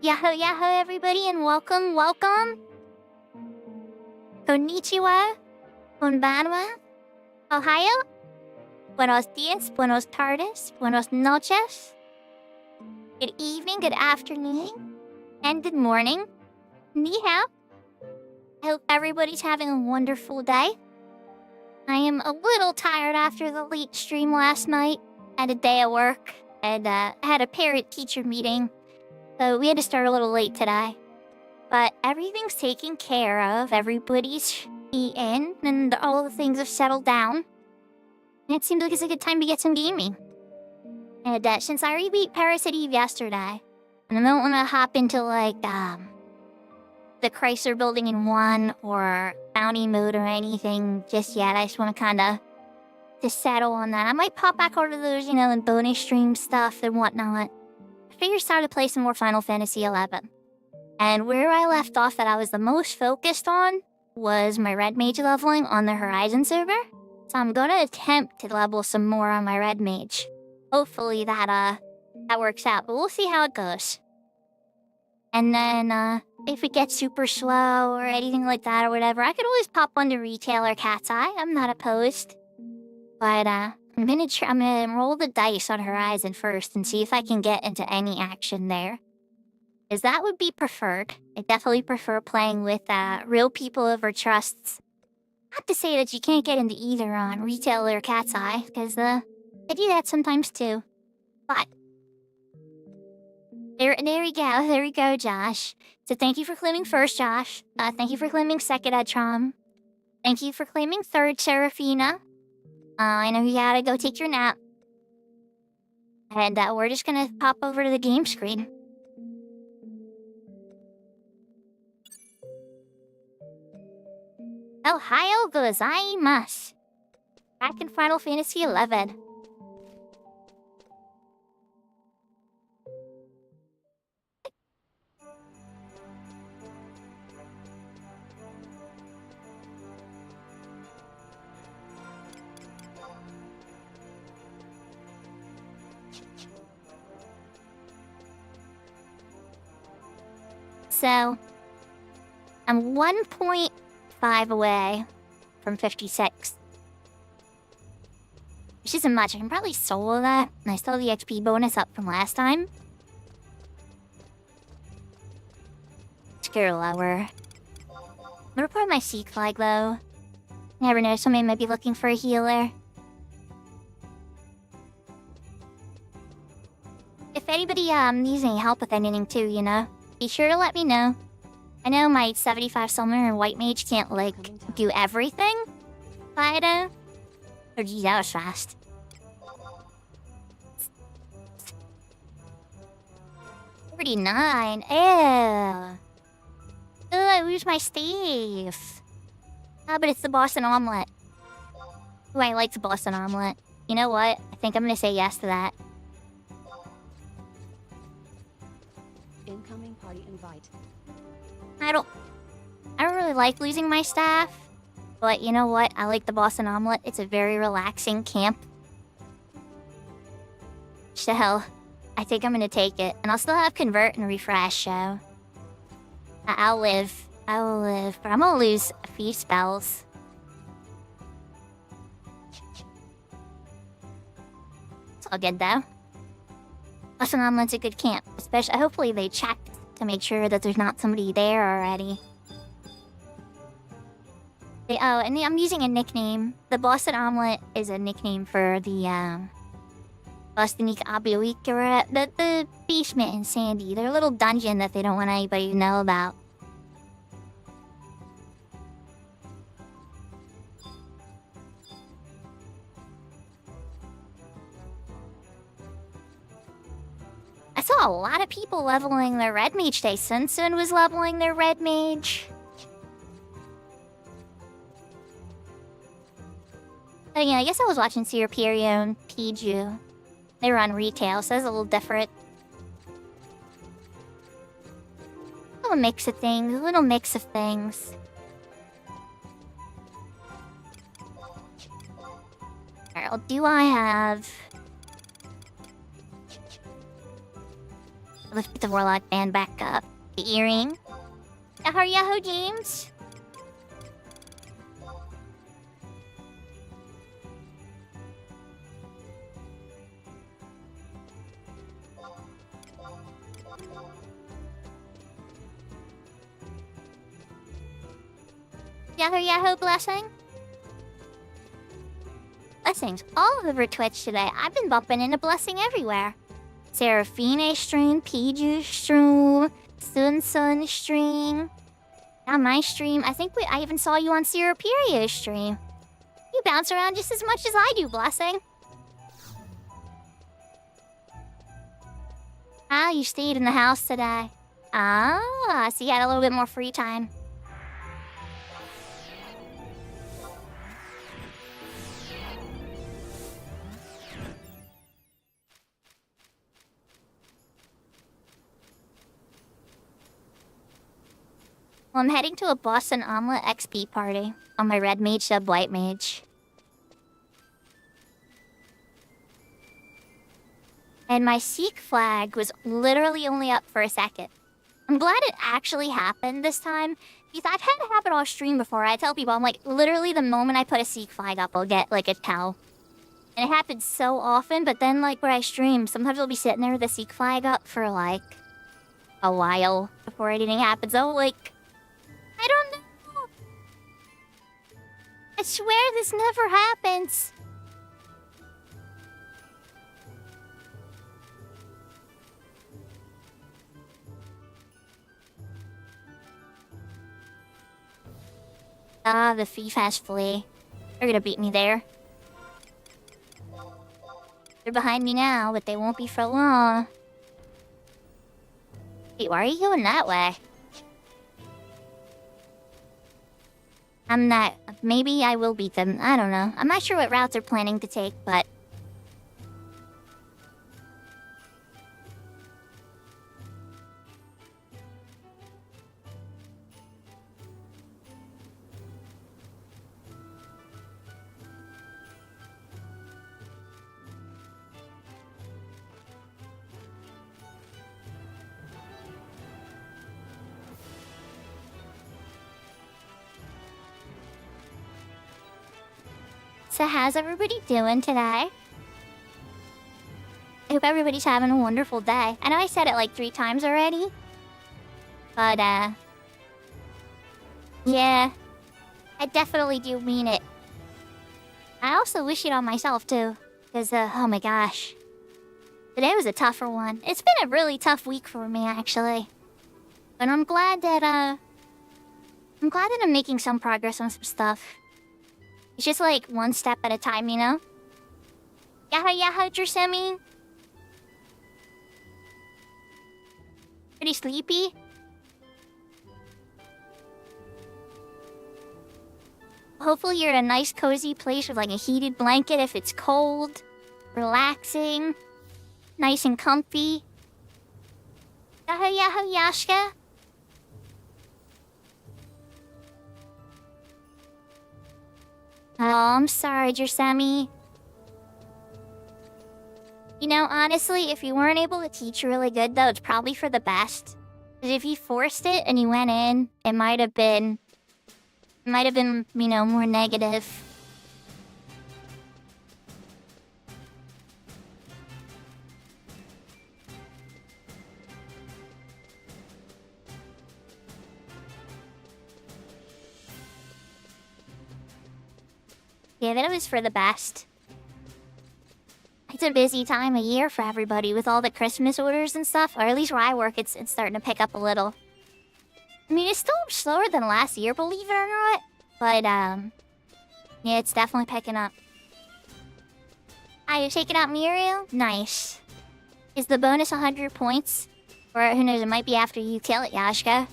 Yahoo yahoo everybody and welcome. Konnichiwa. Konbanwa. Ohio. Buenos dias, buenos tardes, buenos noches. Good evening, good afternoon, and good morning. Ni hao. I hope everybody's having a wonderful day. I am a little tired after the late stream last night. I had a day of work, and I had a parent-teacher meeting. So we had to start a little late today. But everything's taken care of. Everybody's eaten, and all the things have settled down. And it seems like it's a good time to get some gaming. And since I already beat Parasite Eve yesterday, and I don't want to hop into the Chrysler Building in 1 or Bounty mode or anything just yet. I just want to kind of just settle on that. I might pop back over to those, and bonus stream stuff and whatnot. I figured it's time to play some more Final Fantasy XI. And where I left off that I was the most focused on was my Red Mage leveling on the Horizon server. So I'm going to attempt to level some more on my Red Mage. Hopefully that works out, but we'll see how it goes. And then, if it gets super slow or anything like that or whatever, I could always pop onto Retail or Cat's Eye. I'm not opposed. But, I'm gonna roll the dice on Horizon first and see if I can get into any action there. Because that would be preferred. I definitely prefer playing with, real people over trusts. Not to say that you can't get into either on Retail or Cat's Eye, because, I do that sometimes too. But there we go, Josh. So thank you for claiming first, Josh. Thank you for claiming second, Edtrom. Thank you for claiming third, Serafina. I know you gotta go take your nap. And we're just gonna pop over to the game screen. Ohio gozaimasu. Back in Final Fantasy XI. So, I'm 1.5 away from 56. Which isn't much. I can probably solo that, and I still have the XP bonus up from last time. Let's go lower. I'm gonna report my Seek flag, though. Never know, somebody might be looking for a healer. If anybody needs any help with anything too, be sure to let me know. I know my 75 Summoner and White Mage can't, do everything. But, oh geez, that was fast. 49. Ew. Ugh, I lose my Steve. But it's the Boston Omelet. Ooh, I like the Boston Omelet. You know what? I think I'm gonna say yes to that. Incoming party invite. I don't really like losing my staff. But you know what? I like the Boston Omelet. It's a very relaxing camp. So, I think I'm gonna take it. And I'll still have Convert and Refresh, so... I'll live. I will live. But I'm gonna lose a few spells. It's all good, though. Boston Omelet's a good camp. Especially, hopefully they checked to make sure that there's not somebody there already. I'm using a nickname. The Boston Omelet is a nickname for the, Bostonique Abuik, or the basement in Sandy. Their little dungeon that they don't want anybody to know about. I saw a lot of people leveling their Red Mage today. Sun was leveling their Red Mage. Oh yeah, I guess I was watching Sirperio and Piju. They were on Retail, so that's a little different. A little mix of things, Alright, well, do I have... lift the warlock band back up. The earring. Yahoo James. Yahoo blessing. Blessings all over Twitch today. I've been bumping into blessing everywhere. Seraphine stream, Piju stream, Sun stream. Now my stream. I think I even saw you on Seraperio's stream. You bounce around just as much as I do, blessing. Ah, you stayed in the house today. Ah, so you had a little bit more free time. Well, I'm heading to a Boston Omelet XP party on my red mage sub white mage. And my Seek flag was literally only up for a second. I'm glad it actually happened this time, because I've had it happen off stream before. I tell people, I'm like, literally the moment I put a Seek flag up, I'll get like a cow. And it happens so often, but then like where I stream, sometimes I'll be sitting there with the Seek flag up for like a while before anything happens. Oh, like, I don't know. I swear this never happens. Ah, the thief has flea. They're gonna beat me there. They're behind me now, but they won't be for long. Wait, why are you going that way? I'm not... Maybe I will beat them. I don't know. I'm not sure what routes they're planning to take, but... So how's everybody doing today? I hope everybody's having a wonderful day. I know I said it like 3 times already. But, yeah. I definitely do mean it. I also wish it on myself, too. Because, oh my gosh. Today was a tougher one. It's been a really tough week for me, actually. But I'm glad that I'm making some progress on some stuff. It's just like one step at a time, you know? Yahoo, Drasemi. Pretty sleepy? Hopefully you're in a nice cozy place with like a heated blanket if it's cold. Relaxing. Nice and comfy. Yahoo, Yashka. Oh, I'm sorry, Drasemi. You know, honestly, if you weren't able to teach really good, though, it's probably for the best. Because if you forced it and you went in, it might have been, you know, more negative. Yeah, that was for the best. It's a busy time of year for everybody with all the Christmas orders and stuff. Or at least where I work, it's starting to pick up a little. I mean, it's still slower than last year, believe it or not. But, yeah, it's definitely picking up. Are you taking out Muriel? Nice. Is the bonus 100 points? Or who knows, it might be after you kill it, Yashka.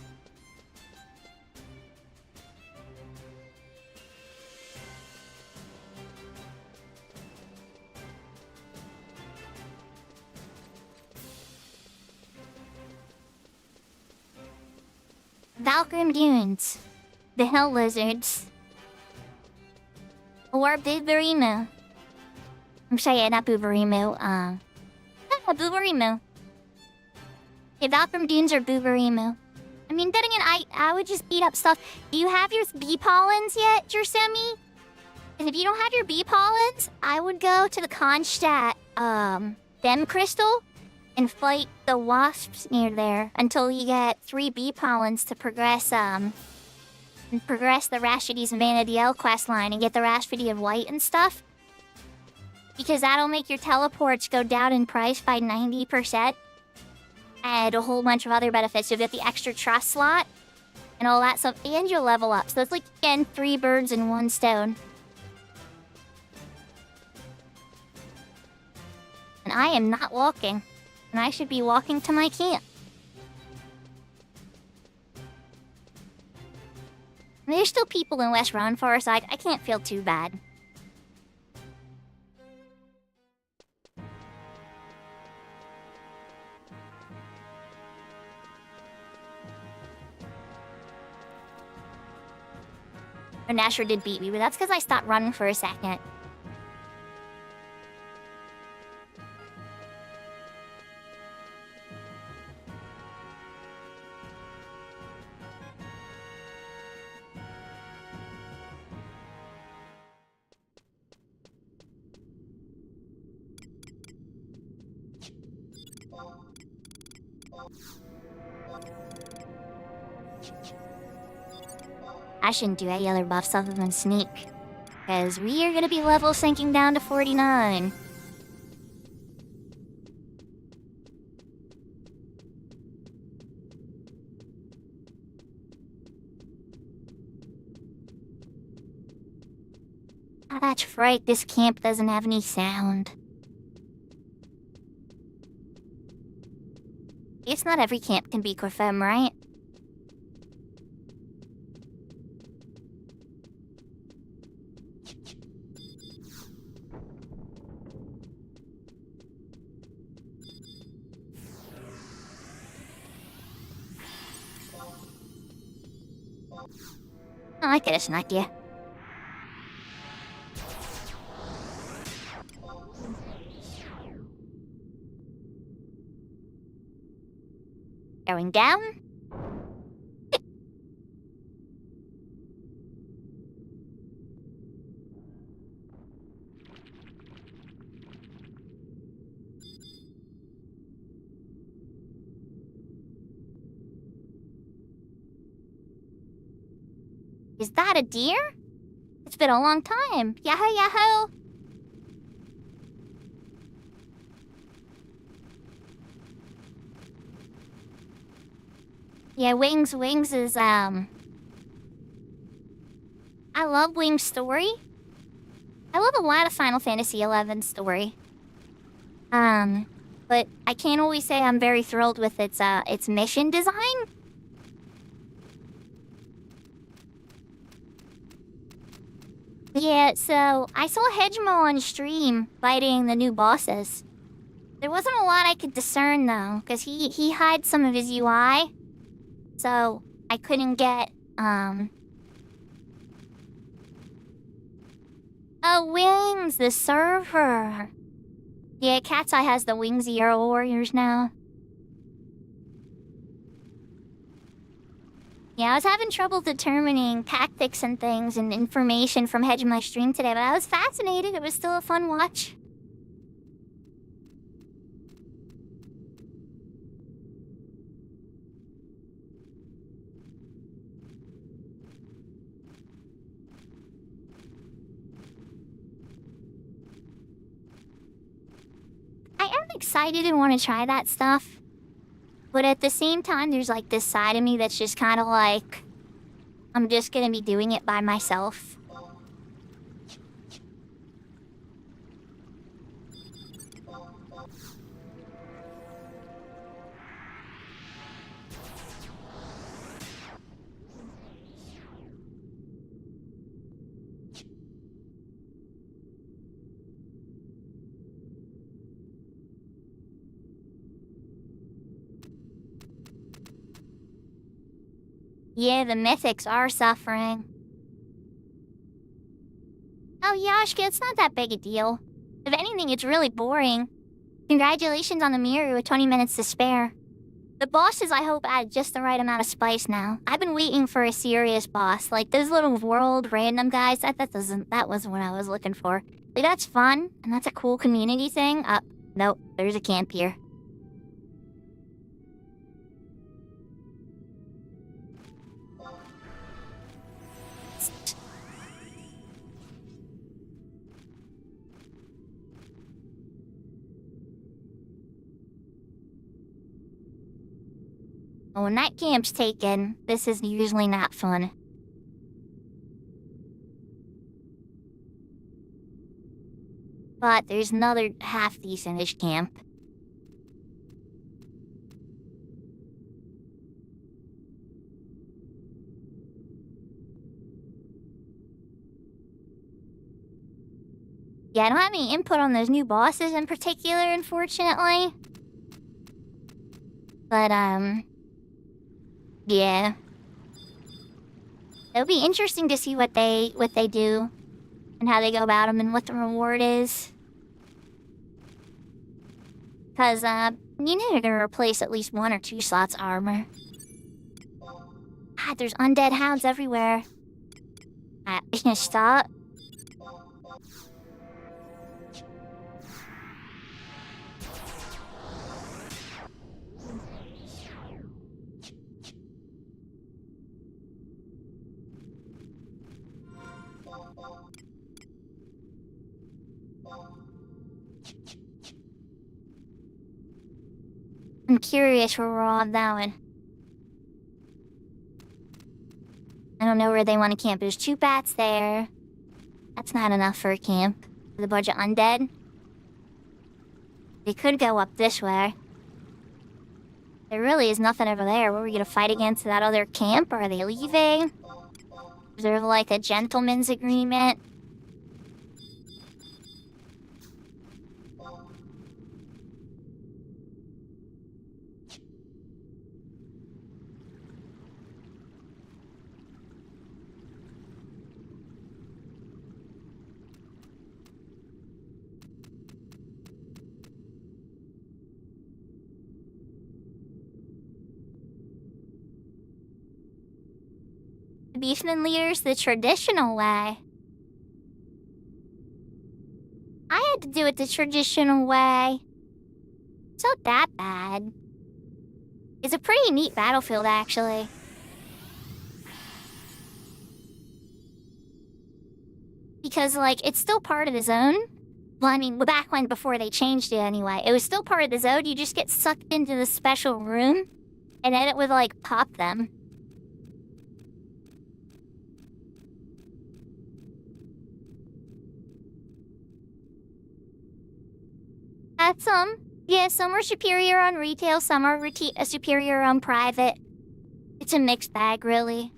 Valkyrie Dunes. The Hell Lizards. Or Bubarimu. I'm sorry, not Bubarimu. Bubarimu. If that from Dunes or Booberimu. I mean, then again, I would just beat up stuff. Do you have your bee pollens yet, Jersemi? And if you don't have your bee pollens, I would go to the Kronstadt, Dem Crystal and fight the wasps near there until you get 3 bee pollens to progress, and progress the Rashides and Vanadiel quest line and get the Rashfidi of White and stuff. Because that'll make your teleports go down in price by 90%. And a whole bunch of other benefits. You'll get the extra trust slot and all that stuff, and you'll level up. So it's like, again, 3 birds in 1 stone. And I am not walking. And I should be walking to my camp. And there's still people in West Rainforest, so I can't feel too bad. Nashor did beat me, but that's because I stopped running for a second. I shouldn't do any other buffs other than sneak, because we are gonna be level sinking down to 49. Oh, that's right, this camp doesn't have any sound. It's not every camp can be Corfem, right? Oh, I could have snuck you. Going down? Is that a deer? It's been a long time. Yahoo, yahoo! Yeah, Wings is, I love Wings' story. I love a lot of Final Fantasy XI story. But I can't always say I'm very thrilled with its mission design. Yeah, so I saw Hedgemo on stream fighting the new bosses. There wasn't a lot I could discern though, because he hides some of his UI. So I couldn't get, Oh, Wings, the server. Yeah, Cat's Eye has the Wings Hero Warriors now. Yeah, I was having trouble determining tactics and things and information from Hedgemo's stream today, but I was fascinated. It was still a fun watch. I am excited and want to try that stuff. But at the same time, there's like this side of me that's just kind of like, I'm just gonna be doing it by myself. Yeah, the mythics are suffering. Oh, Yashka, it's not that big a deal. If anything, it's really boring. Congratulations on the mirror with 20 minutes to spare. The bosses, I hope, add just the right amount of spice now. I've been waiting for a serious boss. Like, those little world random guys, that wasn't what I was looking for. Like, that's fun, and that's a cool community thing. Nope, there's a camp here. Oh, when that camp's taken, this is usually not fun. But there's another half-decent-ish camp. Yeah, I don't have any input on those new bosses in particular, unfortunately. But, yeah. It'll be interesting to see what they do. And how they go about them and what the reward is. Because, you know they're gonna replace at least 1 or 2 slots armor. God, there's undead hounds everywhere. I'm just gonna stop. I'm curious where we're all going. I don't know where they want to camp. There's 2 bats there. That's not enough for a camp. With a bunch of undead. They could go up this way. There really is nothing over there. Were we gonna fight against that other camp? Or are they leaving? Is there like a gentleman's agreement? Beefman leaders the traditional way. I had to do it the traditional way. It's not that bad. It's a pretty neat battlefield, actually. Because, like, it's still part of the zone. Well, I mean, back when, before they changed it anyway. It was still part of the zone. You just get sucked into the special room. And then it would, like, pop them. Yeah, some are superior on retail, some are superior on private. It's a mixed bag, really.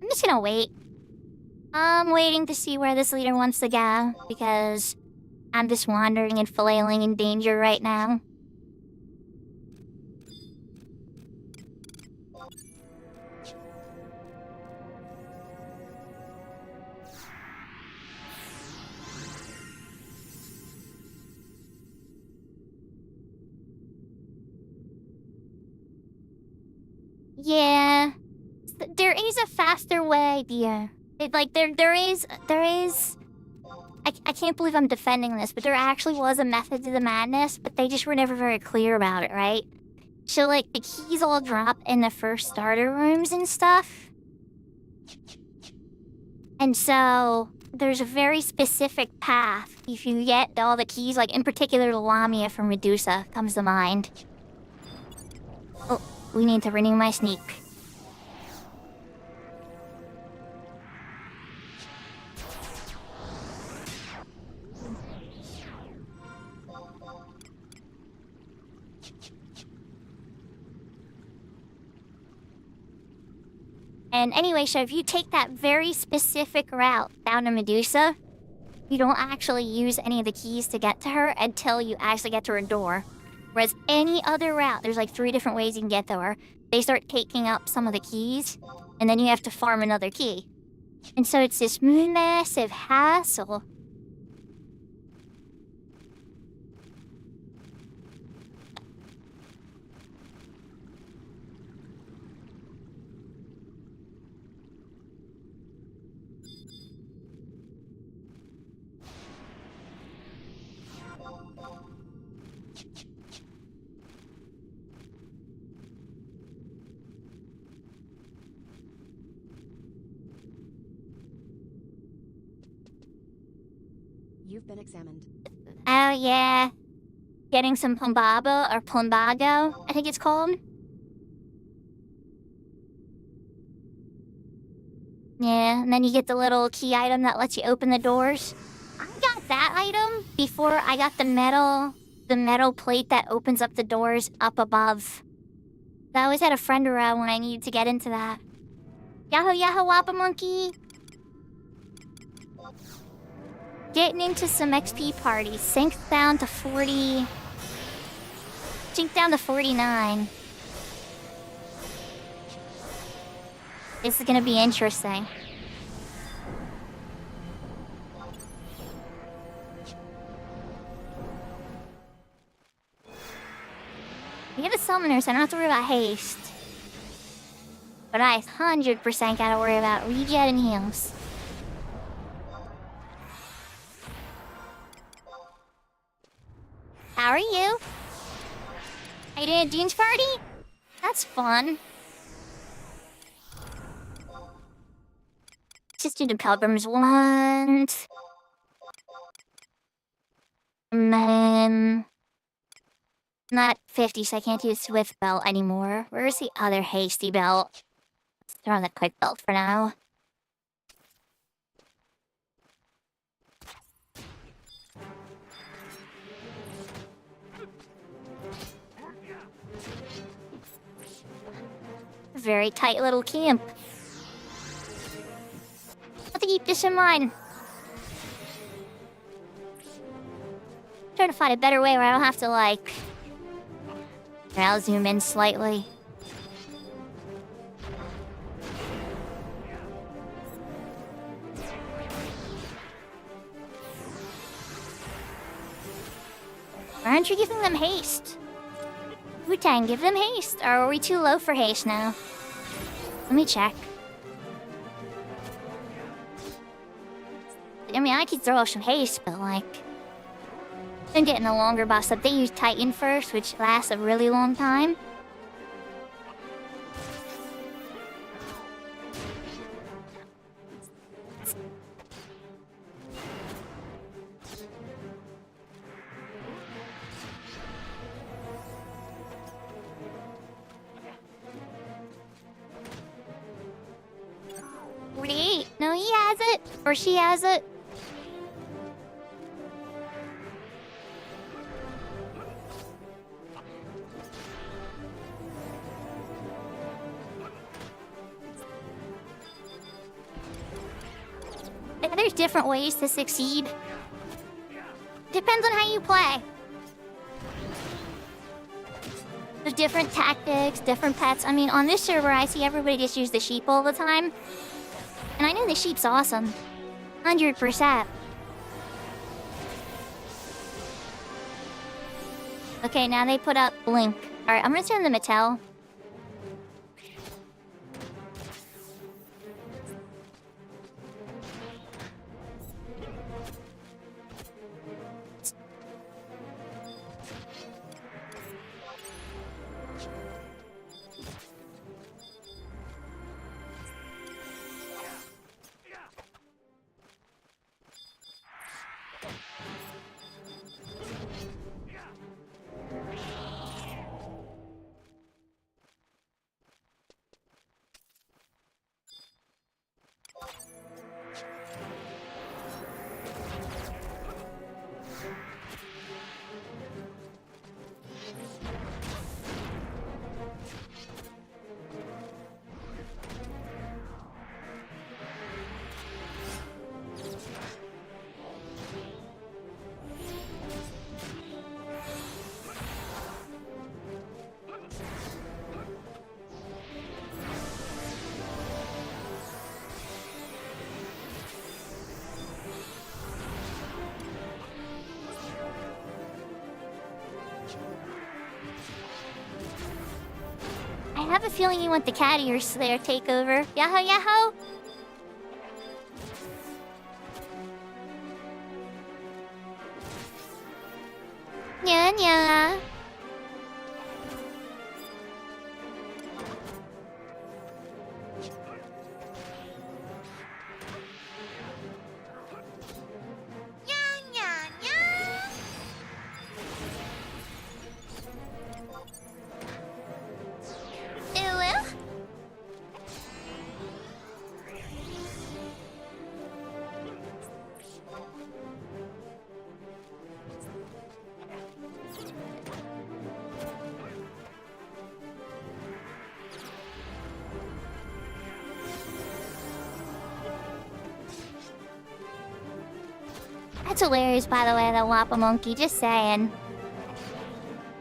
I'm just gonna wait. I'm waiting to see where this leader wants to go, because I'm just wandering and flailing in danger right now. Yeah, there is a faster way, dear. There is. I can't believe I'm defending this, but there actually was a method to the madness, but they just were never very clear about it, right? So, like, the keys all drop in the first starter rooms and stuff. And so, there's a very specific path. If you get all the keys, like, in particular, the Lamia from Medusa comes to mind. Oh. We need to renew my sneak. And anyway, so if you take that very specific route down to Medusa, you don't actually use any of the keys to get to her until you actually get to her door. Whereas any other route, there's like 3 different ways you can get to her. They start taking up some of the keys, and then you have to farm another key. And so it's this massive hassle. You've been examined. Oh, yeah. Getting some Pumbabo or Plumbago, I think it's called. Yeah, and then you get the little key item that lets you open the doors. I got that item before I got the metal plate that opens up the doors up above. I always had a friend around when I needed to get into that. Yahoo yahoo wappa monkey! Getting into some XP parties. Sync down to 40... Sync down to 49. This is gonna be interesting. We get a summoner, so I don't have to worry about haste. But I 100% gotta worry about regen and heals. How are you? Are you doing a Dunes party? That's fun. Just do the Pilgrim's Wand. And then... Not 50, so I can't do the Swift Belt anymore. Where's the other Hasty Belt? Let's throw on the Quick Belt for now. Very tight little camp. I'll have to keep this in mind. Trying to find a better way where I don't have to, like... Here, I'll zoom in slightly. Why aren't you giving them haste? Wu-Tang, give them haste. Or are we too low for haste now? Let me check. I mean, I could throw off some haste, but like... I'm getting a longer boss up. They use Titan first, which lasts a really long time. No, he has it. Or she has it. There's different ways to succeed. Depends on how you play. There's different tactics, different pets. I mean, on this server, I see everybody just use the sheep all the time. And I know the sheep's awesome. 100%. Okay, now they put up Blink. Alright, I'm gonna send them a tell. I have a feeling you want the cat ears there take over. Yahoo yahoo! Nya nya. Nya nya. That's hilarious, by the way, that Wappa Monkey. Just saying.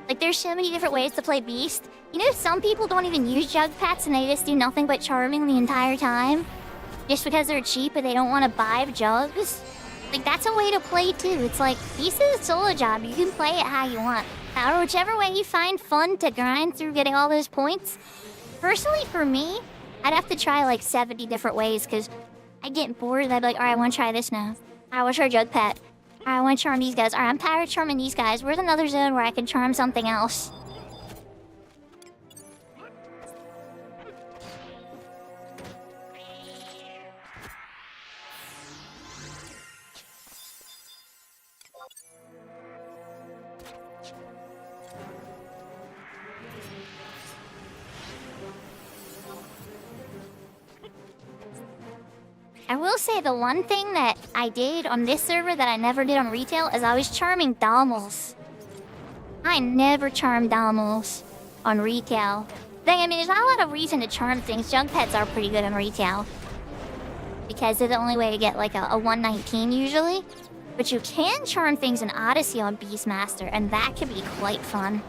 Like, there's so many different ways to play Beast. You know, some people don't even use jug pets and they just do nothing but charming the entire time. Just because they're cheap and they don't want to buy jugs. Like, that's a way to play, too. It's like, Beast is a solo job. You can play it how you want. Or whichever way you find fun to grind through getting all those points. Personally, for me, I'd have to try, like, 70 different ways, because I'd get bored and I'd be like, alright, I want to try this now. I want to try jug pet. I want to charm these guys. Alright, I'm tired of charming these guys. Where's another zone where I can charm something else? I will say the one thing that I did on this server that I never did on retail is I was charming Dommels. I never charmed Dommels on retail. I mean, there's not a lot of reason to charm things. Junk pets are pretty good on retail. Because they're the only way to get like a 119 usually. But you can charm things in Odyssey on Beastmaster, and that can be quite fun.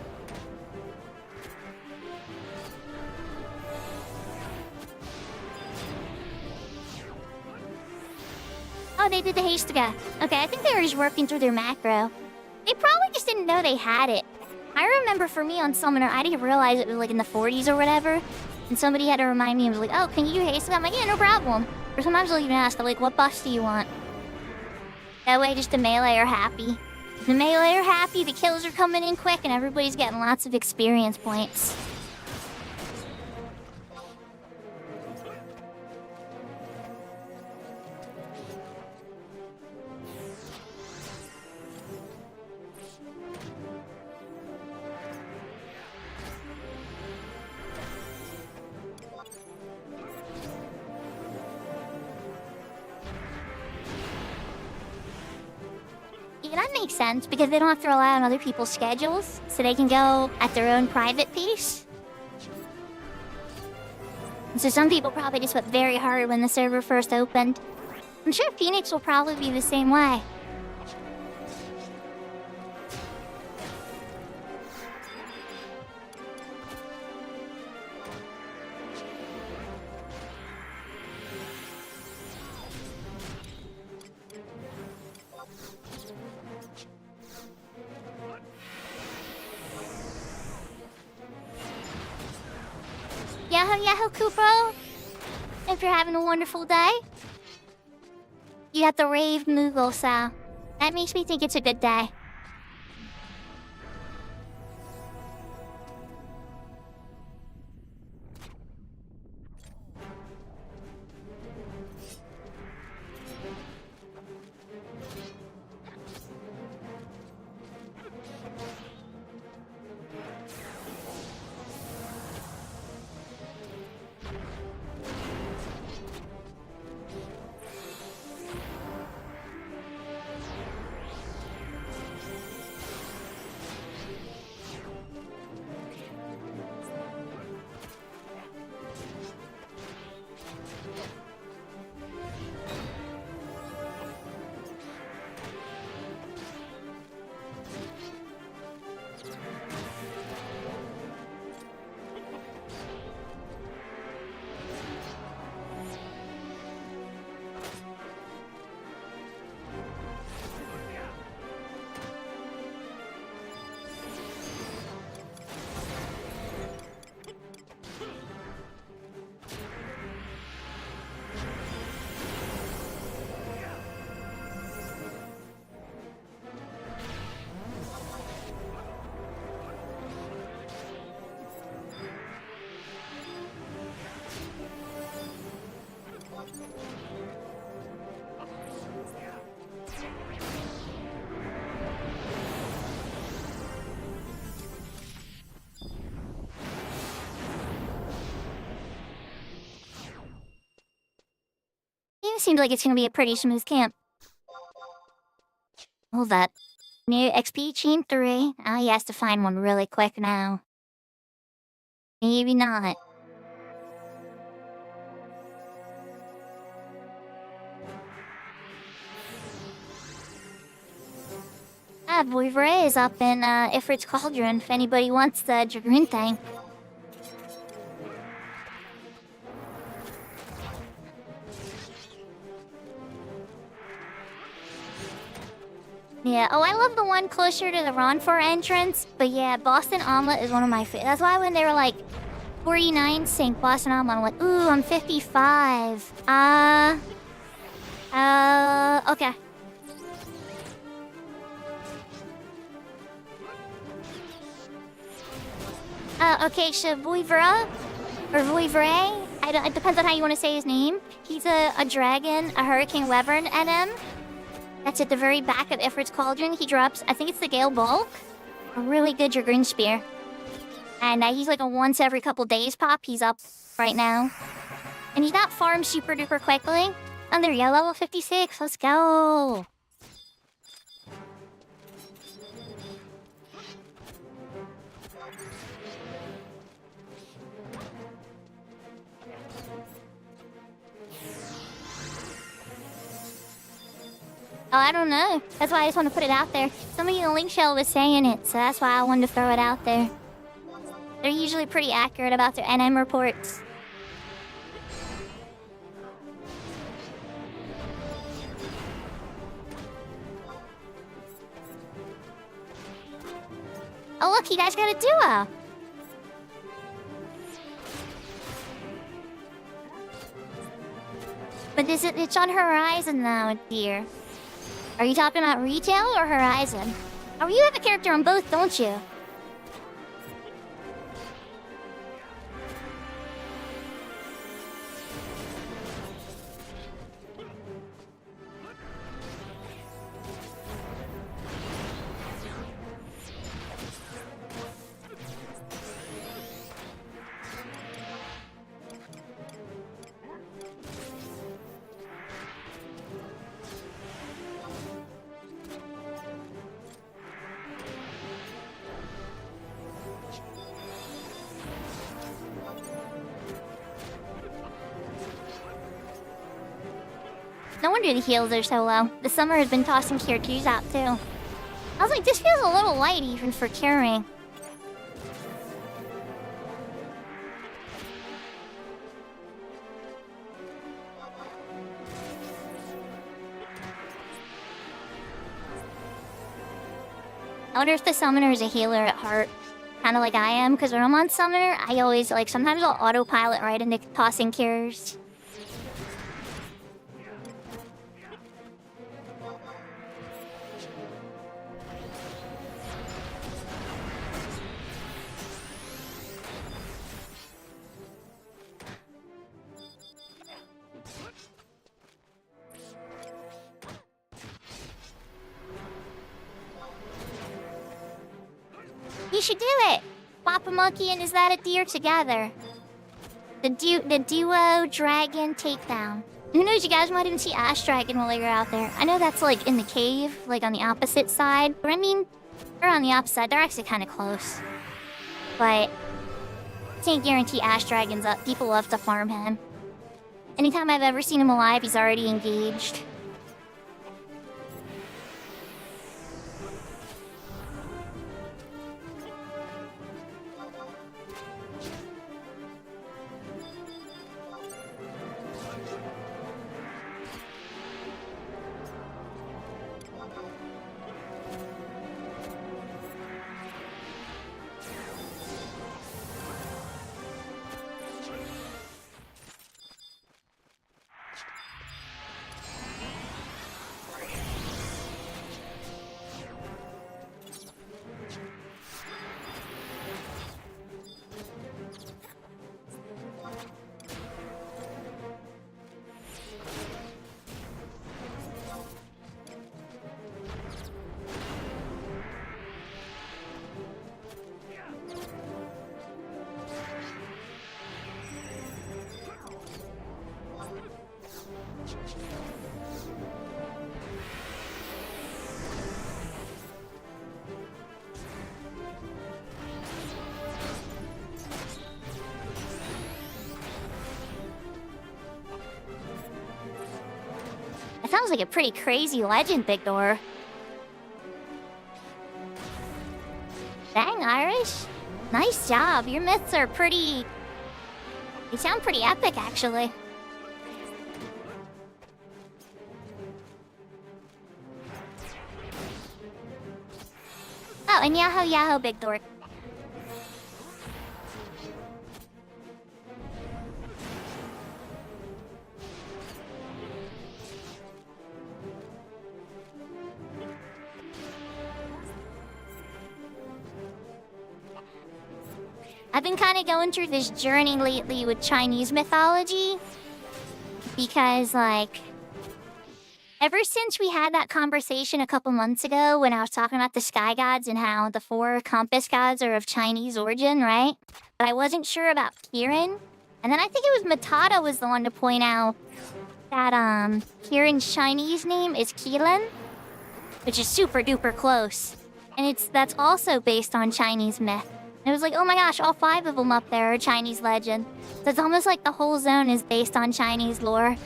Oh, they did the Hastaga. Okay, I think they were just working through their macro. They probably just didn't know they had it. I remember for me on Summoner, I didn't realize it was like in the 40s or whatever. And somebody had to remind me and was like, oh, can you do Hastaga? I'm like, yeah, no problem. Or sometimes they'll even ask, like, what buffs do you want? That way, just the melee are happy. The melee are happy, the kills are coming in quick, and everybody's getting lots of experience points. Yeah, that makes sense, because they don't have to rely on other people's schedules, so they can go at their own private pace. And so some people probably just went very hard when the server first opened. I'm sure Phoenix will probably be the same way. Yahoo Yahoo Kupro! If you're having a wonderful day. You got the rave Moogle, so that makes me think it's a good day. Seems like it's gonna be a pretty smooth camp. Hold that. New XP Chain 3. Ah, he has to find one really quick now. Maybe not. Yeah, Voivre is up in Ifrit's Cauldron if anybody wants the Dragoon thing. Yeah, oh, I love the one closer to the Ronfor entrance, but yeah, Boston Omelet is one of my favorites. That's why when they were like 49 sync Boston Omelet, I'm like, ooh, I'm 55. Okay. Okay, so Voivra, or Voivre, it depends on how you want to say his name. He's a dragon, a Hurricane Wyvern NM. That's at the very back of Ifrit's Cauldron. He drops, I think it's the Gale Bulk, a really good Dragoon Spear. And he's like a once every couple days pop. He's up right now. And he's not farmed super duper quickly. And there you go, level 56, let's go! Oh, I don't know. That's why I just want to put it out there. Somebody in the link shell was saying it, so that's why I wanted to throw it out there. They're usually pretty accurate about their NM reports. Oh look, you guys got a duo! But it's on Horizon now, dear. Are you talking about retail or Horizon? Oh, you have a character on both, don't you? No wonder the heals are so low. The summer has been tossing tier 2s out too. I was like, this feels a little light even for curing. I wonder if the summoner is a healer at heart. Kinda like I am, because when I'm on summoner, I always like, sometimes I'll autopilot right into tossing cures. You should do it! Pop a monkey and is that a deer together? The duo dragon takedown. Who knows, you guys might even see Ash Dragon while you're out there. I know that's like in the cave, like on the opposite side. But I mean, they're on the opposite side. They're actually kind of close. But can't guarantee Ash Dragon's up. People love to farm him. Anytime I've ever seen him alive, he's already engaged. That sounds like a pretty crazy legend, Big Door. English? Nice job. Your myths are pretty... They sound pretty epic, actually. Oh, and Yahoo Yahoo Big Dork. I've been kind of going through this journey lately with Chinese mythology. Because, like... Ever since we had that conversation a couple months ago when I was talking about the sky gods and how the 4 compass gods are of Chinese origin, right? But I wasn't sure about Kirin. And then I think it was Matata was the one to point out that, Kirin's Chinese name is Keelan, which is super duper close. And that's also based on Chinese myth. And it was like, oh my gosh, all 5 of them up there are Chinese legend. So it's almost like the whole zone is based on Chinese lore.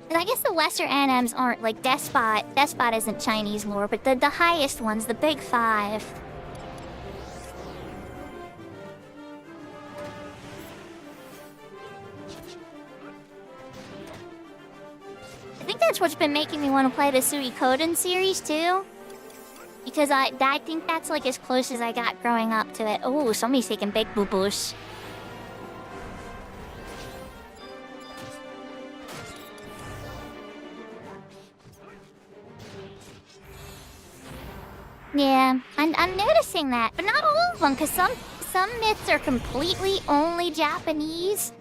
And I guess the lesser NMs aren't, like Despot. Despot isn't Chinese lore, but the highest ones, the big 5. I think that's what's been making me want to play the Suikoden series, too. Because I think that's, like, as close as I got growing up to it. Oh, somebody's taking big boo-boos. Yeah, I'm noticing that, but not all of them, because some myths are completely only Japanese.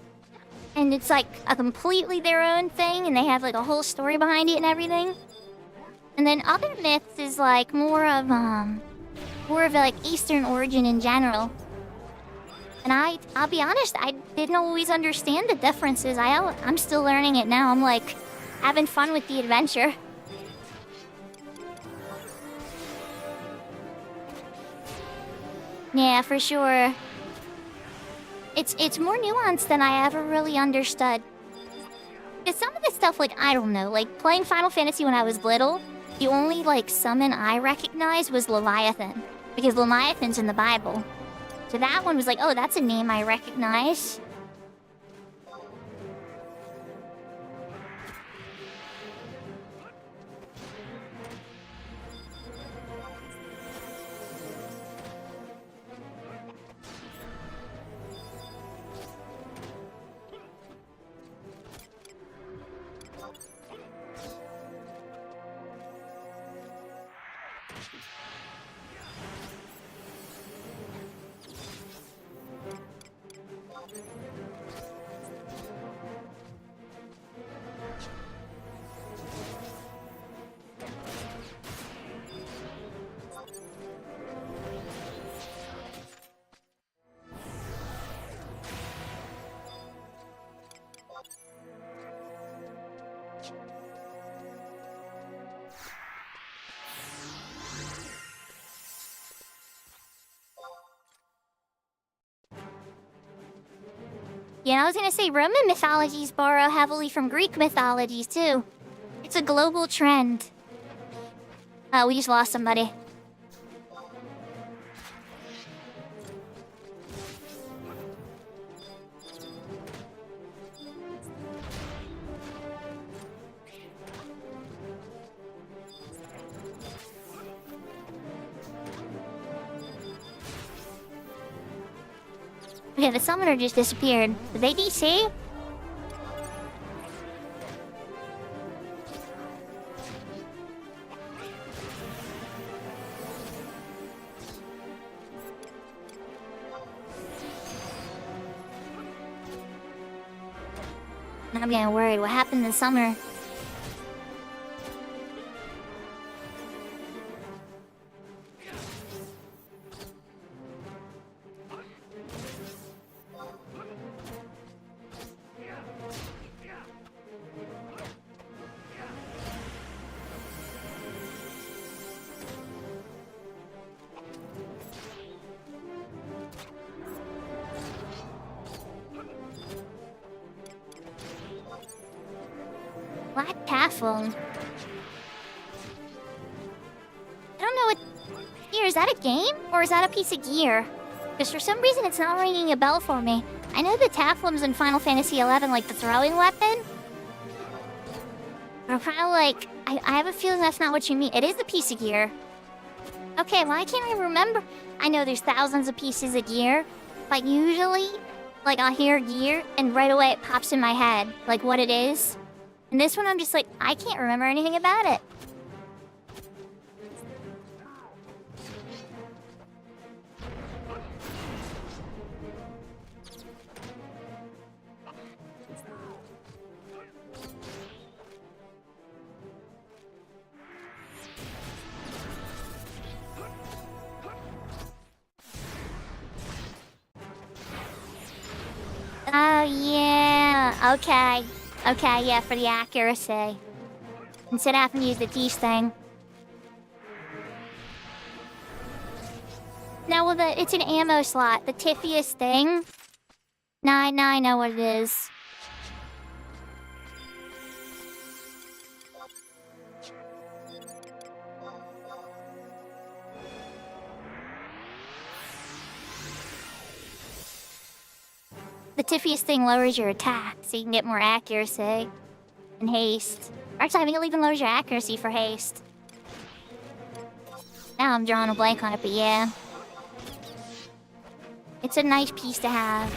And it's like a completely their own thing, and they have like a whole story behind it and everything. And then other myths is like more of like Eastern origin in general. And I'll be honest, I didn't always understand the differences. I'm still learning it now. I'm like having fun with the adventure. Yeah, for sure. It's more nuanced than I ever really understood. Because some of the stuff, like, I don't know, like, playing Final Fantasy when I was little, the only, like, summon I recognized was Leviathan. Because Leviathan's in the Bible. So that one was like, oh, that's a name I recognize. Yeah, I was gonna say, Roman mythologies borrow heavily from Greek mythologies, too. It's a global trend. Oh, we just lost somebody. Okay, the summoner just disappeared. Did they DC? I'm getting worried. What happened this summer? Black Taffel. know what gear is. That a game? Or is that a piece of gear? Because for some reason it's not ringing a bell for me. I know the Taflim's in Final Fantasy XI, like the throwing weapon. But I'm kind of like, I have a feeling that's not what you mean. It is a piece of gear. Okay, why can't I remember? I know there's thousands of pieces of gear, but usually, like, I'll hear gear, and right away it pops in my head, like, what it is. And this one I'm just like, I can't remember anything about it. Oh, yeah. Okay. Okay, yeah, for the accuracy. Instead of having to use the teach thing. Now, well, it's an ammo slot. The tiffiest thing. Nah, I know what it is. The tiffiest thing lowers your attack, so you can get more accuracy and haste. Actually, I think it even lowers your accuracy for haste. Now I'm drawing a blank on it, but yeah. It's a nice piece to have.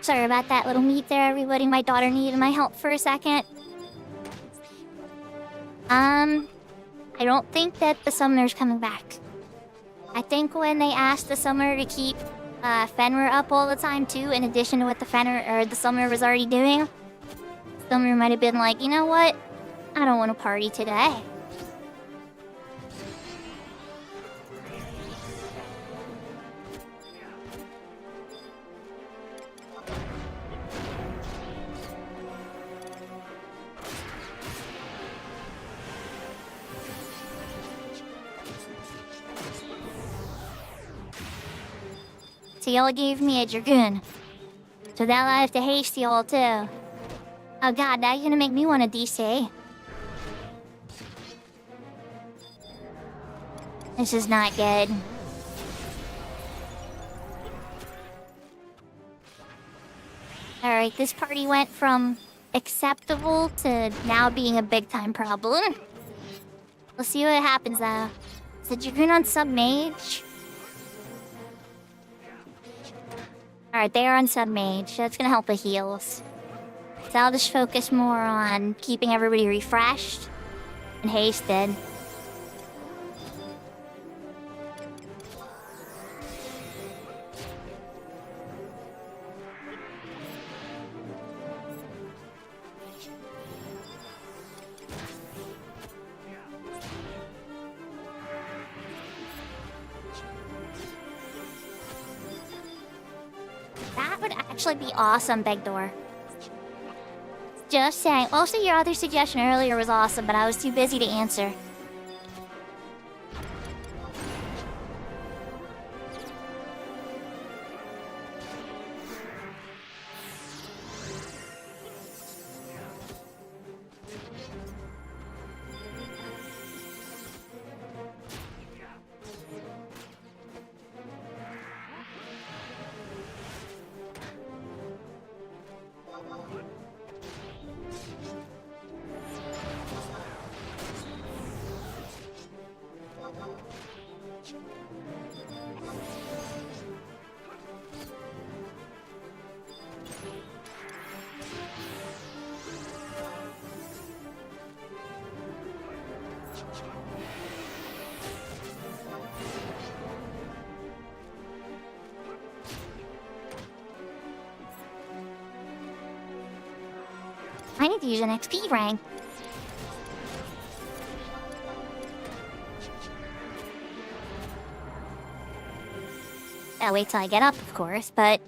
Sorry about that little meet there, everybody. My daughter needed my help for a second. I don't think that the summoner's coming back. I think when they asked the summoner to keep Fenrir up all the time too, in addition to what the summoner was already doing, the summoner might have been like, you know what? I don't want to party today. So y'all gave me a Dragoon. So now I have to haste y'all too. Oh god, now you're gonna make me want a DC. This is not good. Alright, this party went from acceptable to now being a big time problem. We'll see what happens though. Is it Dragoon on sub-mage? Alright, they are on sub-mage. That's gonna help the heals. So I'll just focus more on keeping everybody refreshed and hasted. That would actually be awesome, Big Door. Just saying. Also, your other suggestion earlier was awesome, but I was too busy to answer. I need to use an XP rank. I'll wait till I get up, of course, but...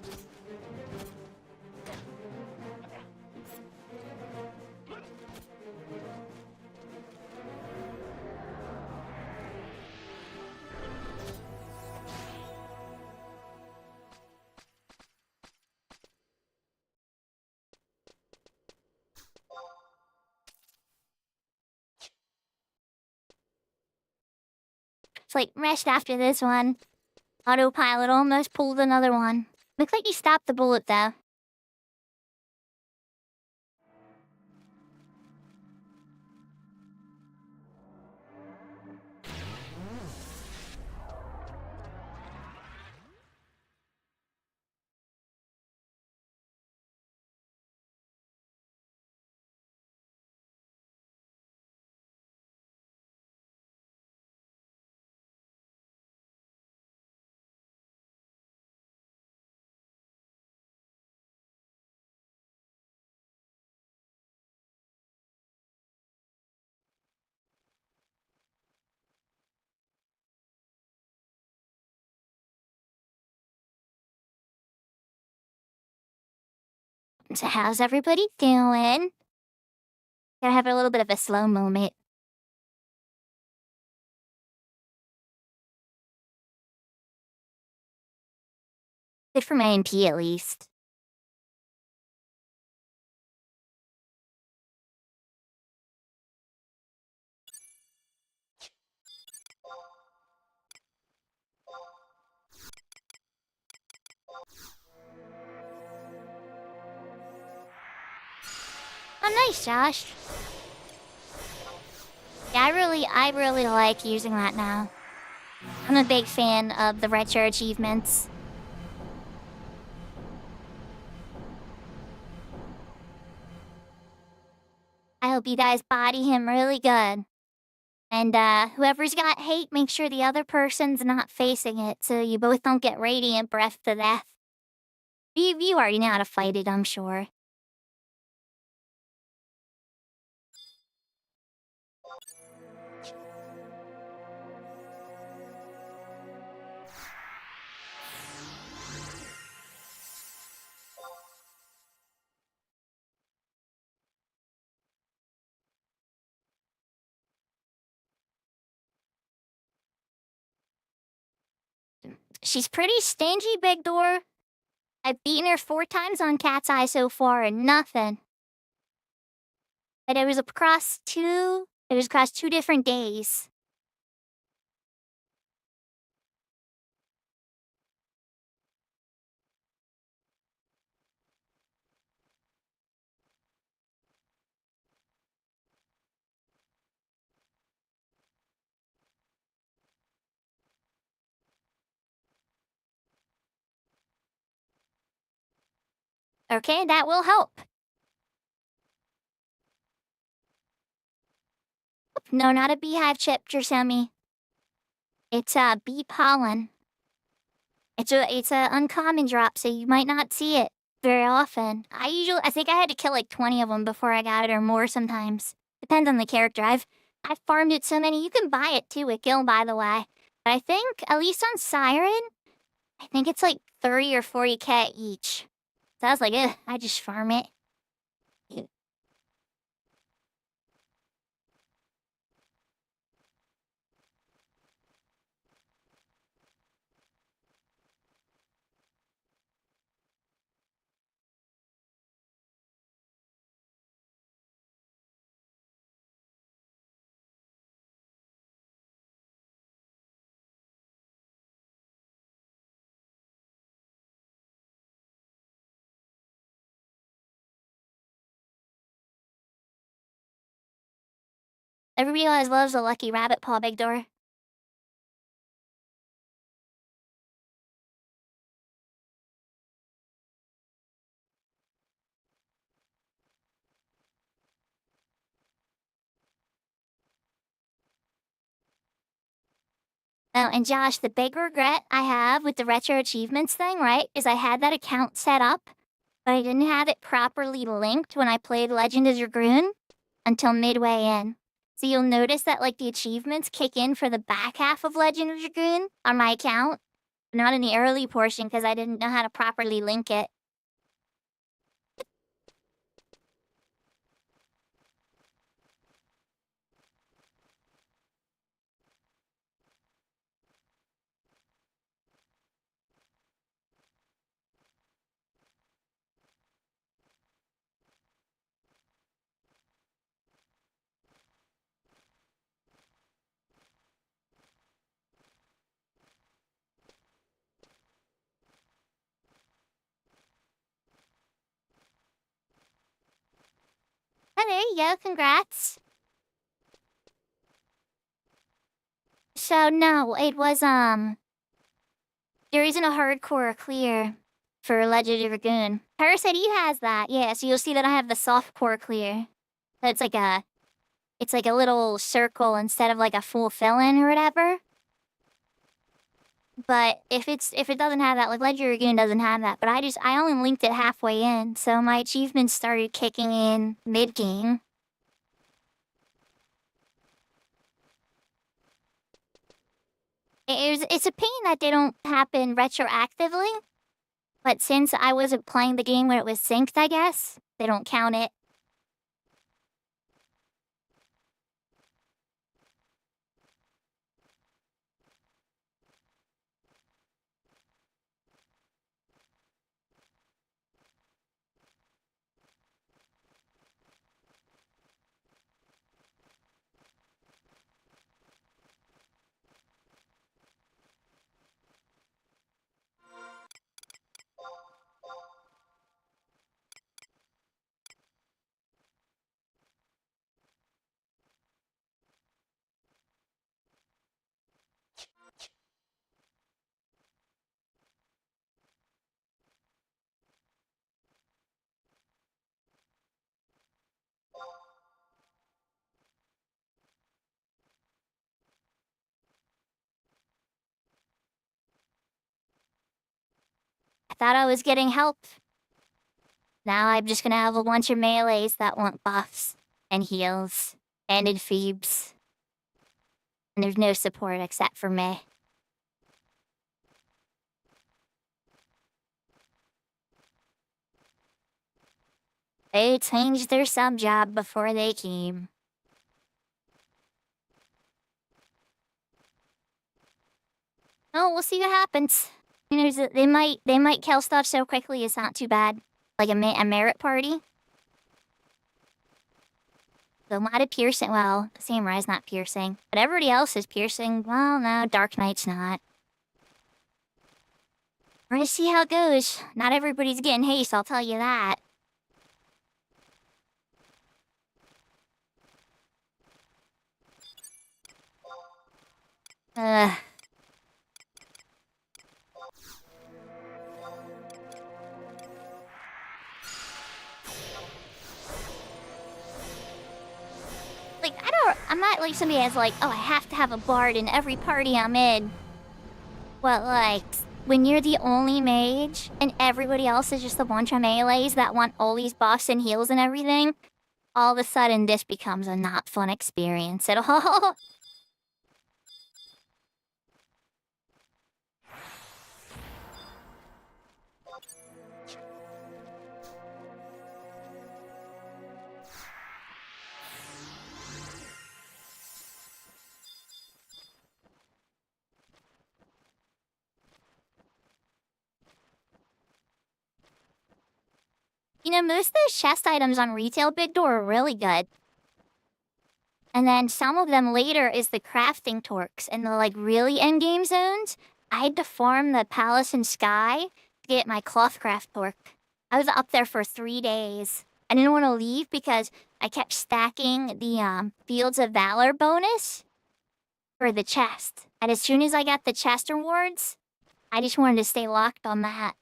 It's like, rest after this one. Autopilot almost pulled another one. Looks like you stopped the bullet, though. So how's everybody doing? Gotta have a little bit of a slow moment. Good for my NP at least. Oh, nice, Josh. Yeah, I really like using that now. I'm a big fan of the retro achievements. I hope you guys body him really good. And whoever's got hate, make sure the other person's not facing it so you both don't get radiant breath to death. You already know how to fight it, I'm sure. She's pretty stingy, Big Door. I've beaten her 4 times on Cat's Eye so far and nothing. But it was across 2 different days. Okay, that will help. No, not a beehive chip, Drasemi. It's bee pollen. It's a uncommon drop, so you might not see it very often. I think I had to kill like 20 of them before I got it, or more sometimes. Depends on the character. I've farmed it so many. You can buy it too at Gil, by the way. But I think, at least on Siren, I think it's like 30 or 40k each. So I was like, ugh, I just farm it. Everybody always loves a lucky rabbit paw, Big Door. Oh, and Josh, the big regret I have with the retro achievements thing, right, is I had that account set up, but I didn't have it properly linked when I played Legend of Dragoon until midway in. So you'll notice that, like, the achievements kick in for the back half of Legend of Dragoon on my account, but not in the early portion because I didn't know how to properly link it. Oh, there you go, congrats. So, no, it was, there isn't a hardcore clear for Legend of Dragoon. Parasite has that, yeah, so you'll see that I have the softcore clear. So it's like a little circle instead of like a full fill-in or whatever. But if it doesn't have that, like Legend of Dragoon doesn't have that, but I only linked it halfway in, so my achievements started kicking in mid-game. It's a pain that they don't happen retroactively, but since I wasn't playing the game when it was synced, I guess, they don't count it. I thought I was getting help. Now I'm just gonna have a bunch of melees that want buffs, and heals, and enfeebs. And there's no support except for me. They changed their sub job before they came. Oh, we'll see what happens. You know, they might kill stuff so quickly it's not too bad. Like a merit party. So a lot of piercing. Well, Samurai's not piercing, but everybody else is piercing. Well, no, Dark Knight's not. We're gonna see how it goes. Not everybody's getting haste, I'll tell you that. Ugh. not like somebody has like, oh, I have to have a bard in every party I'm in. But like, when you're the only mage and everybody else is just a bunch of melees that want all these buffs and heals and everything, all of a sudden this becomes a not fun experience at all. You know, most of those chest items on retail Big Door are really good. And then some of them later is the crafting torques and the like really endgame zones. I had to farm the Palace and Sky to get my Clothcraft torque. I was up there for 3 days. I didn't want to leave because I kept stacking the Fields of Valor bonus for the chest. And as soon as I got the chest rewards, I just wanted to stay locked on that.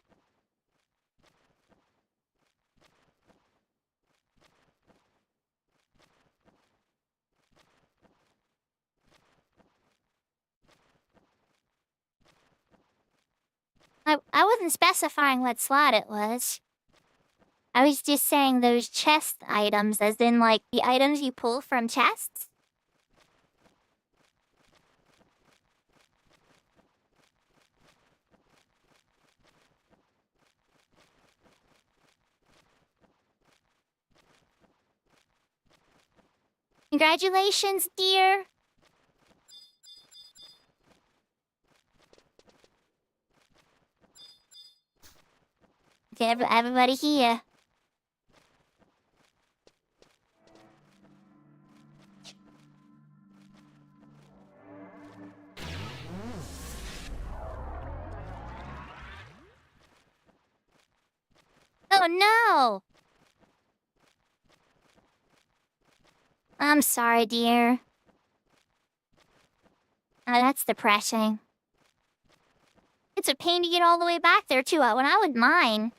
I wasn't specifying what slot it was. I was just saying those chest items, as in, like, the items you pull from chests. Congratulations, dear! Okay, everybody here. Oh no! I'm sorry, dear. Oh, that's depressing. It's a pain to get all the way back there, too, when I would mine.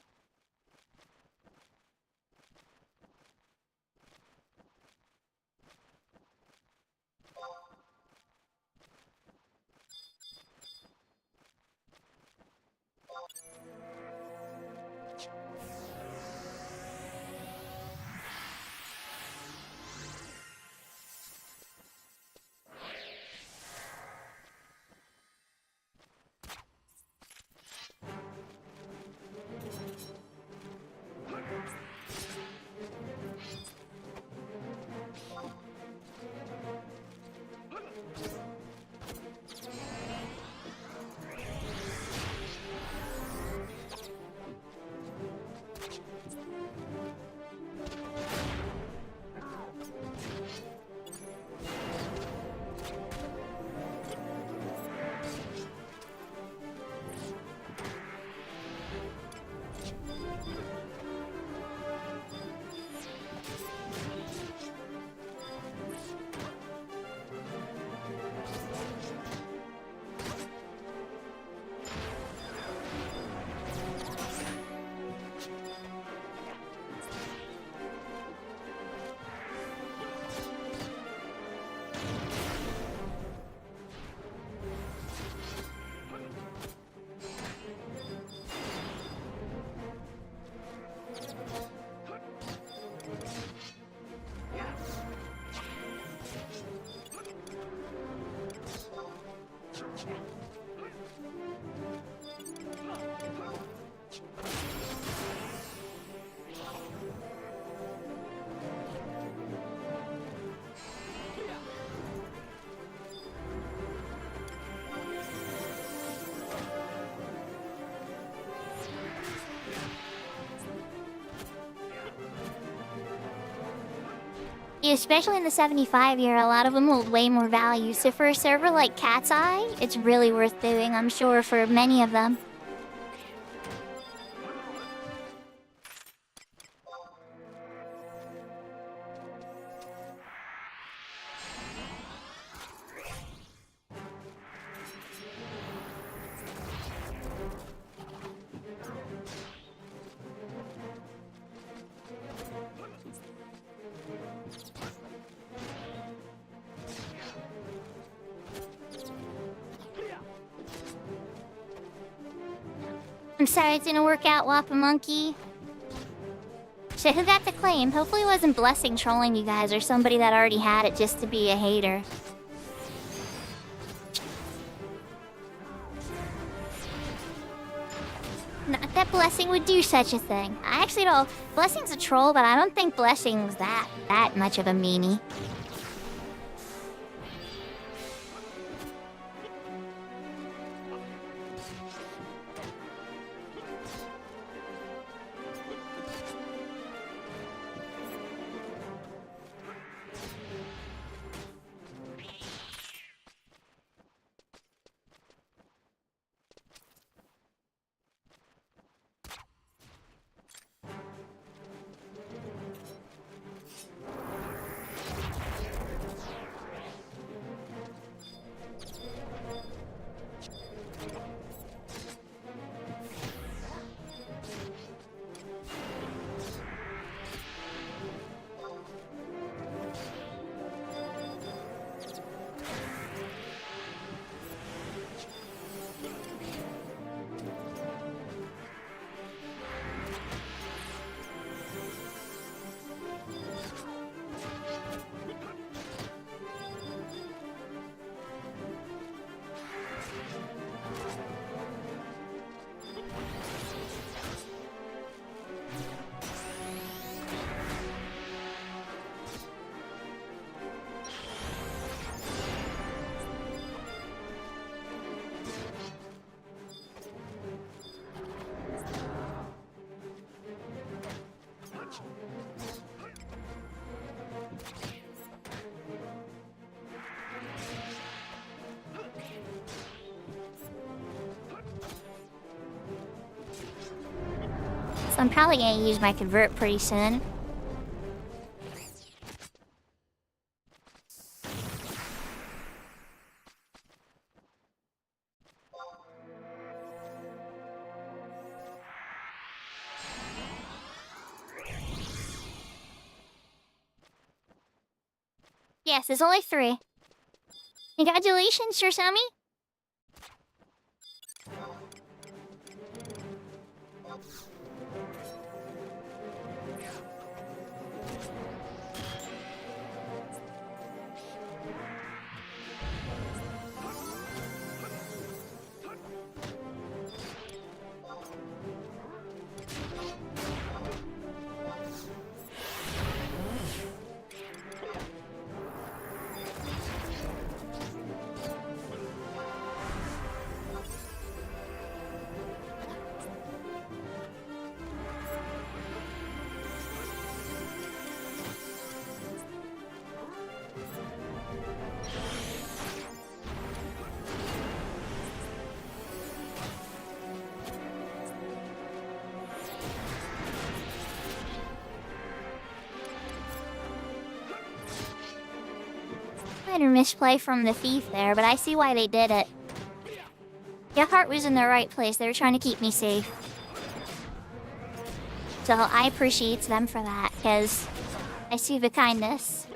Yeah, especially in the 75 year, a lot of them hold way more value. So for a server like Cat's Eye, it's really worth doing, I'm sure, for many of them. I'm sorry it didn't work out, Wappa Monkey. Shit, who got the claim? Hopefully it wasn't Blessing trolling you guys or somebody that already had it just to be a hater. Not that Blessing would do such a thing. I actually don't... Blessing's a troll, but I don't think Blessing's that much of a meanie. So I'm probably gonna use my convert pretty soon. Yes, there's only 3. Congratulations, Shirsami. Minor misplay from the thief there, but I see why they did it. Your heart was in the right place. They were trying to keep me safe. So I appreciate them for that, because I see the kindness.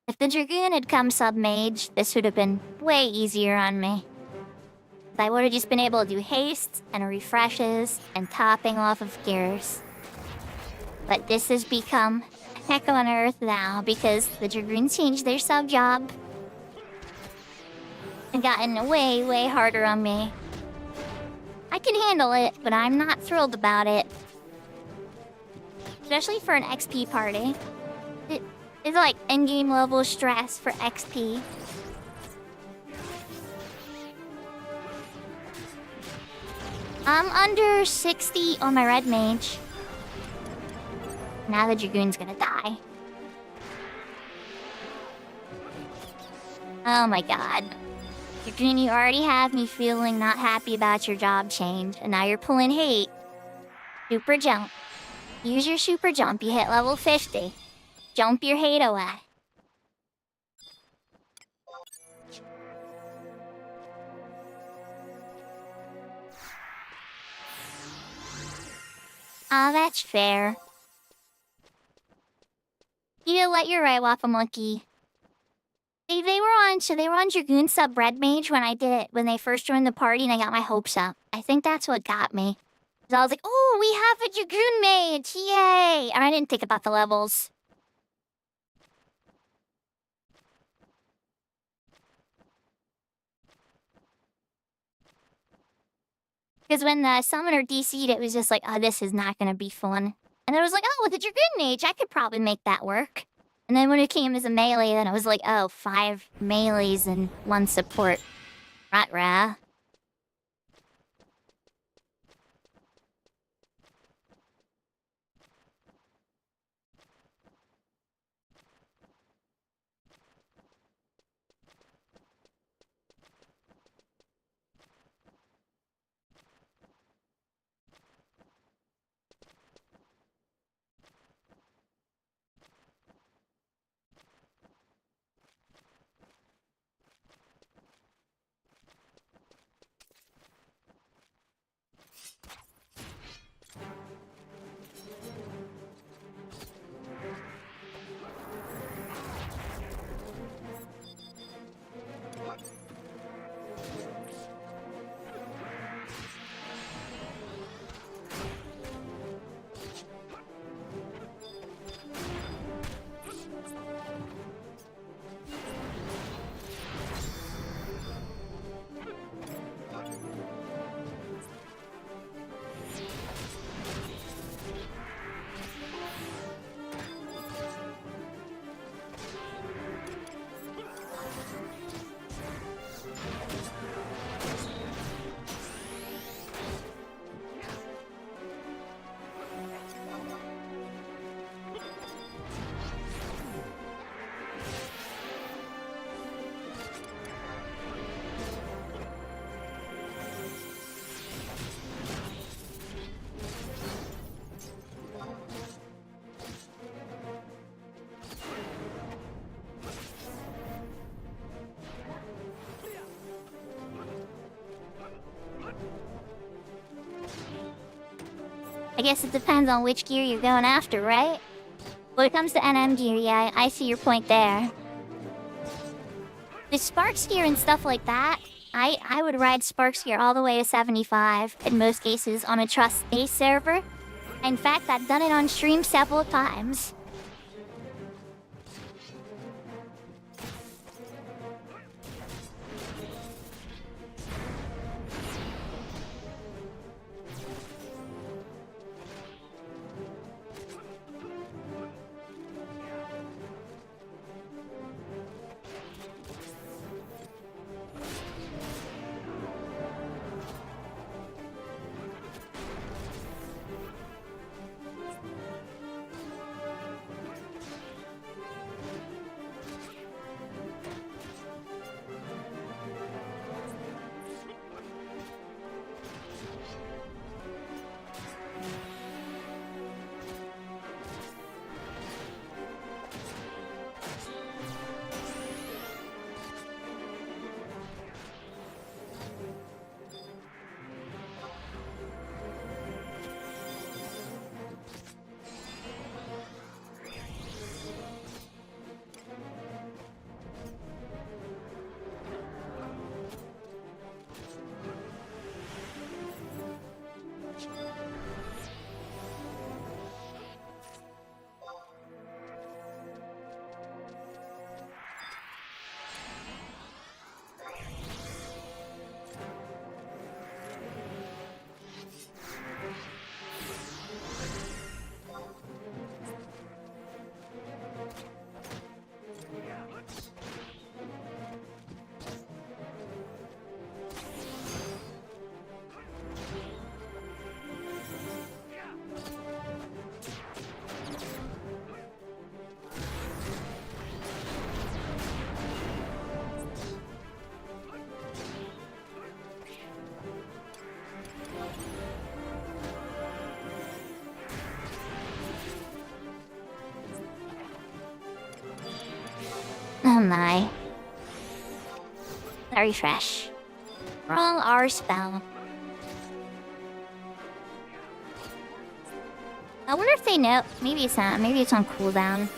If the Dragoon had come sub-mage, this would have been way easier on me. I would have just been able to do haste and refreshes and topping off of gears. But this has become heck on earth now because the Dragoon changed their sub-job and gotten way, way harder on me. I can handle it, but I'm not thrilled about it. Especially for an XP party. It's like endgame level stress for XP. I'm under 60 on my red mage. Now the Dragoon's gonna die. Oh my god. Dragoon, you already have me feeling not happy about your job change, and now you're pulling hate. Super jump. Use your super jump, you hit level 50. Jump your hate away. Ah, that's fair. You let your right, Waffle Monkey. They were on Dragoon sub Red Mage when they first joined the party, and I got my hopes up. I think that's what got me. So I was like, oh, we have a Dragoon Mage, yay! And I didn't think about the levels. Because when the summoner DC'd, it was just like, oh, this is not gonna be fun. And then I was like, oh, with a Dragoon Mage, I could probably make that work. And then when it came as a melee, then I was like, oh, 5 melees and 1 support. Rah. I guess it depends on which gear you're going after, right? When it comes to NM gear, yeah, I see your point there. With Sparks gear and stuff like that, I would ride Sparks gear all the way to 75 in most cases on a trust-based server. In fact, I've done it on stream several times. Nai. Very fresh. Wrong R spell. I wonder if they know. Maybe it's not. Maybe it's on cooldown.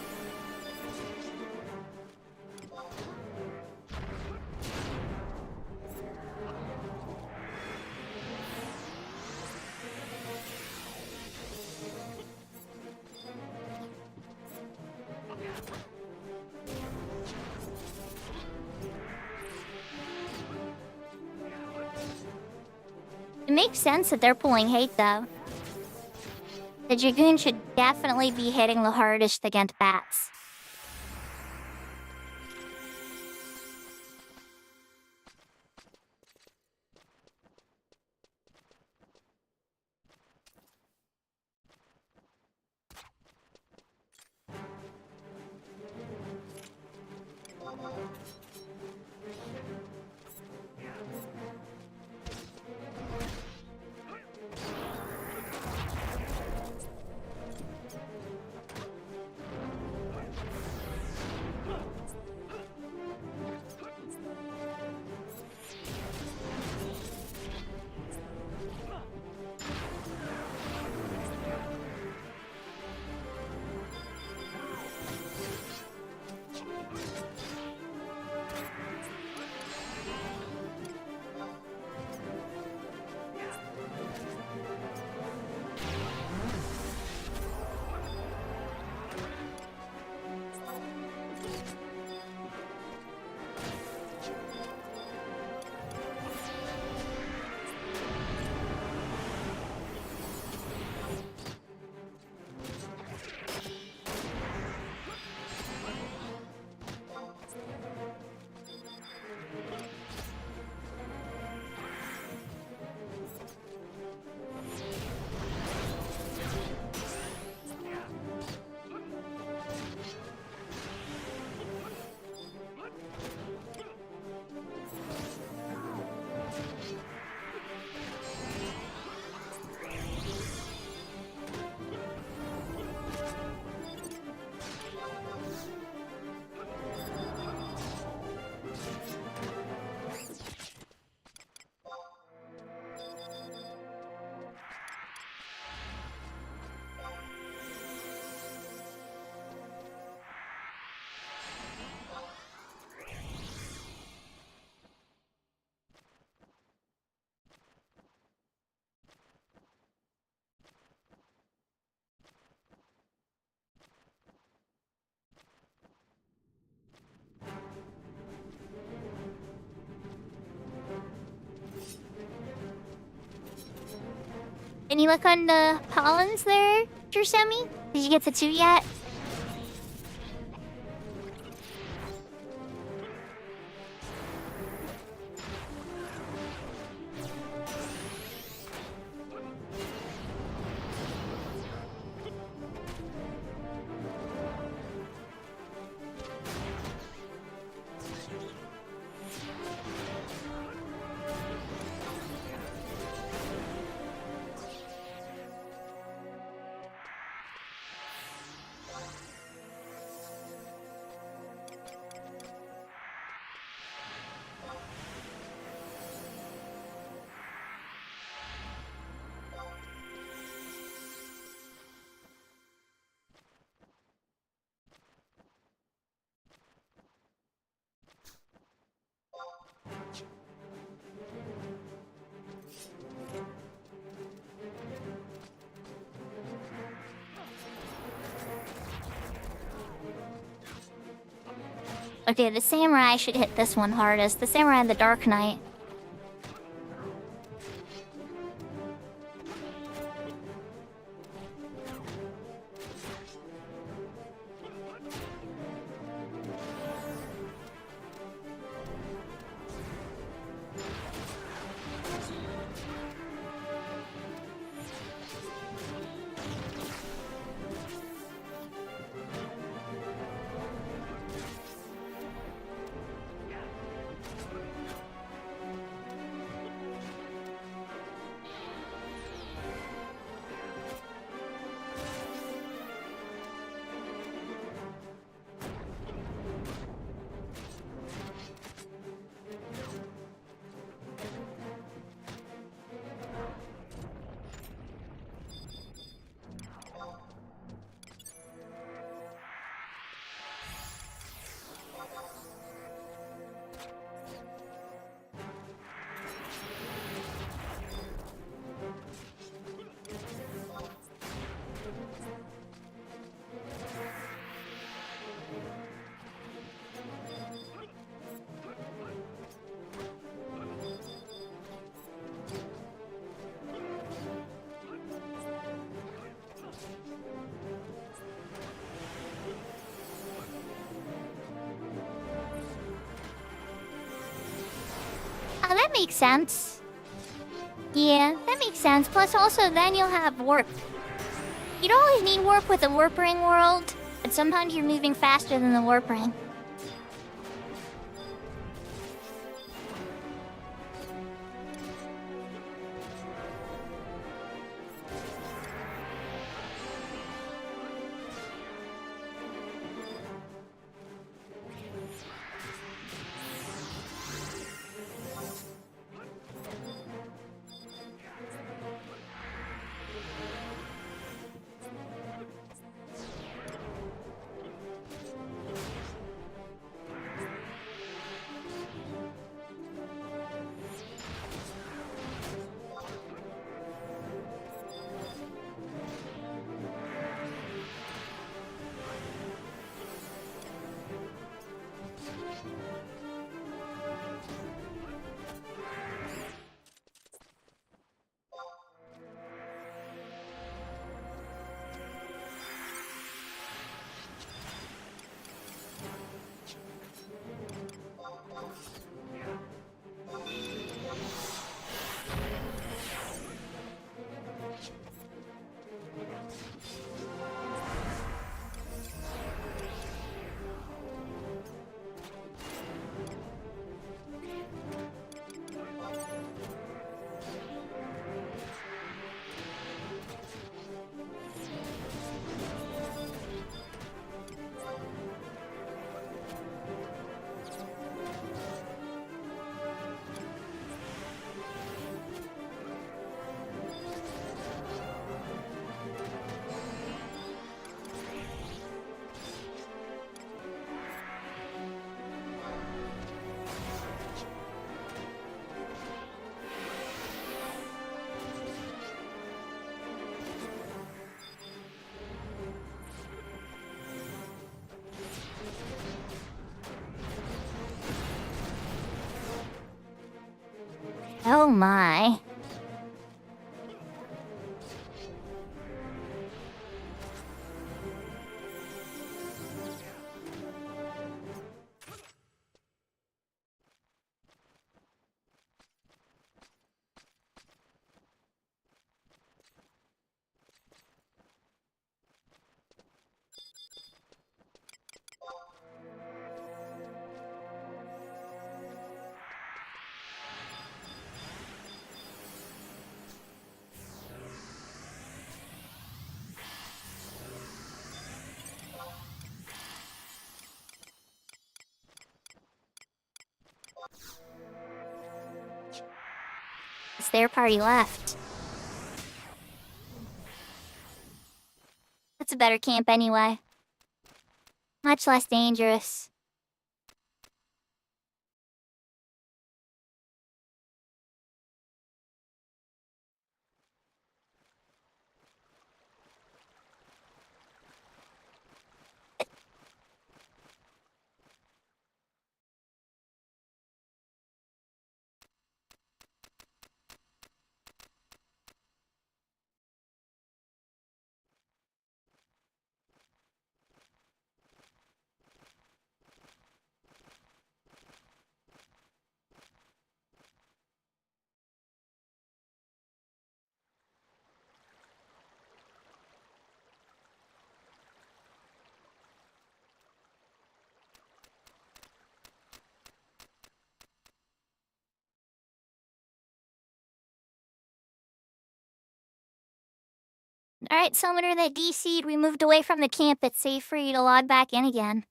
It makes sense that they're pulling hate, though. The Dragoon should definitely be hitting the hardest against bats. Can you look on the pollens there, Jersemi? Did you get the 2 yet? Okay, the samurai should hit this one hardest. The samurai and the Dark Knight. makes sense. Yeah, that makes sense. Plus, also, then you'll have warp. You don't always need warp with the warp ring world, but sometimes you're moving faster than the warp ring. Oh my. It's their party left. That's a better camp anyway. Much less dangerous. Alright, Summoner that DC'd, we moved away from the camp. It's safe for you to log back in again.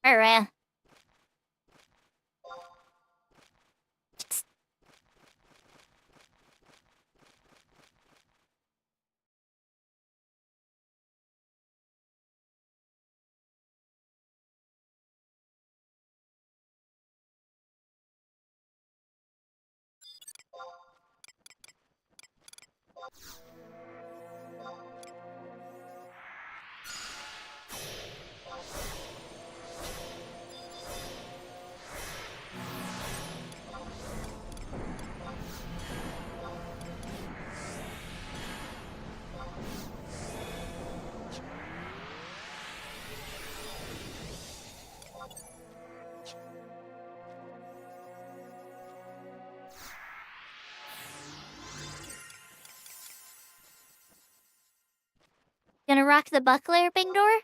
Alright. Gonna rock the buckler, Big Door?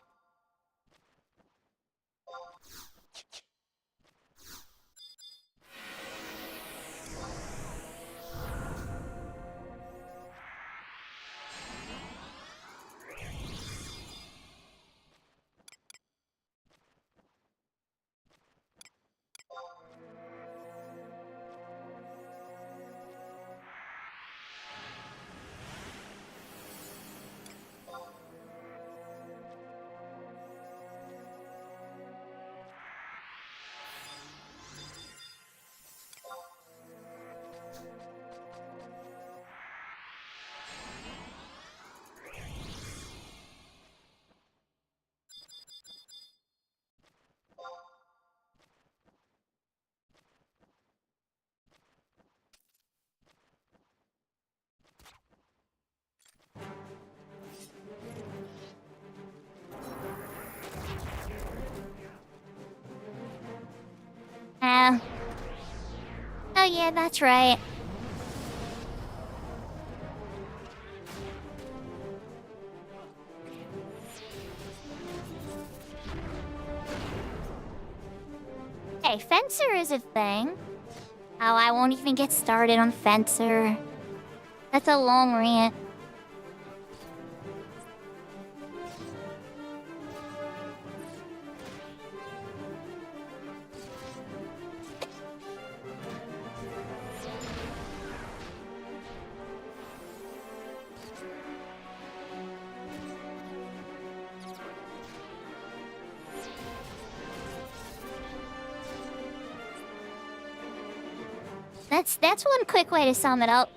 Oh yeah, that's right. Hey, Fencer is a thing. Oh, I won't even get started on Fencer. That's a long rant. That's one quick way to sum it up.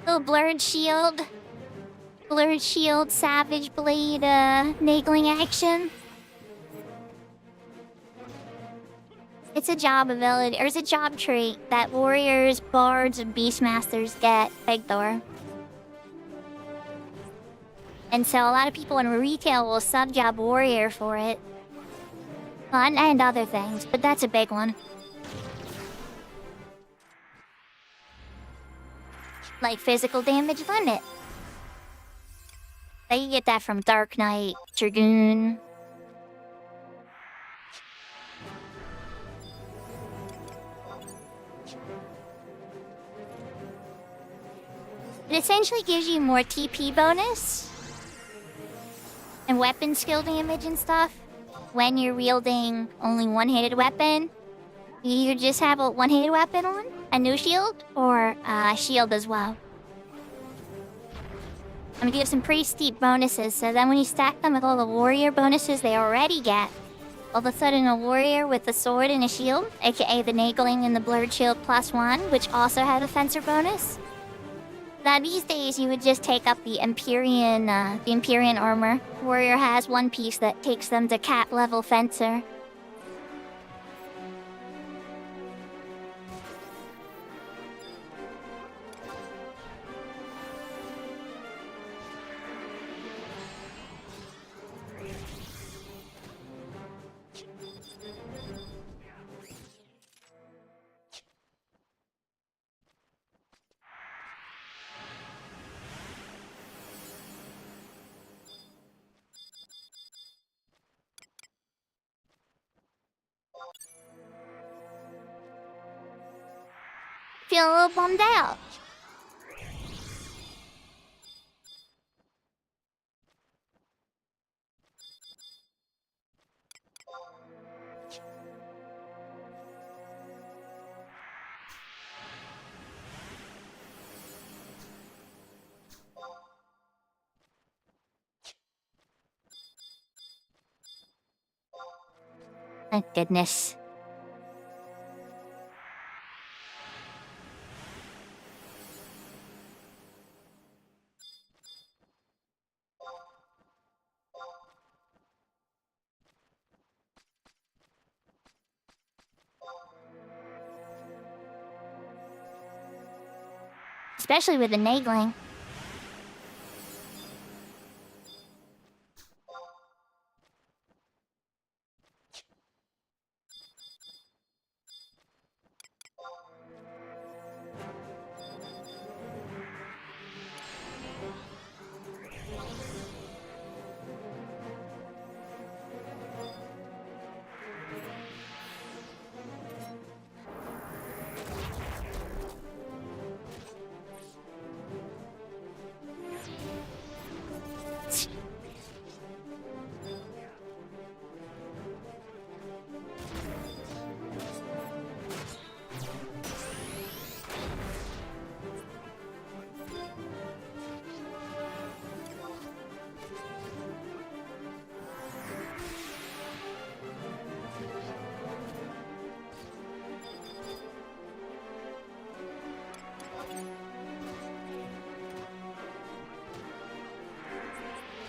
Little blurred shield, savage blade, nagling action. It's a job ability, or it's a job trait that warriors, bards, and beastmasters get, Big Thor. And so a lot of people in retail will sub-job warrior for it. And other things, but that's a big one. Like physical damage limit. But you get that from Dark Knight, Dragoon. It essentially gives you more TP bonus and weapon skill damage and stuff when you're wielding only one-handed weapon. You just have a one-handed weapon on, a new shield, or a shield as well. I'm gonna give some pretty steep bonuses, so then when you stack them with all the warrior bonuses they already get, all of a sudden a warrior with a sword and a shield, aka the Nagling and the Blurred Shield +1, which also have a Fencer bonus. Now these days you would just take up the Empyrean armor. Warrior has one piece that takes them to cap level Fencer. Feel a little bummed out. Thank goodness. especially with the nagling.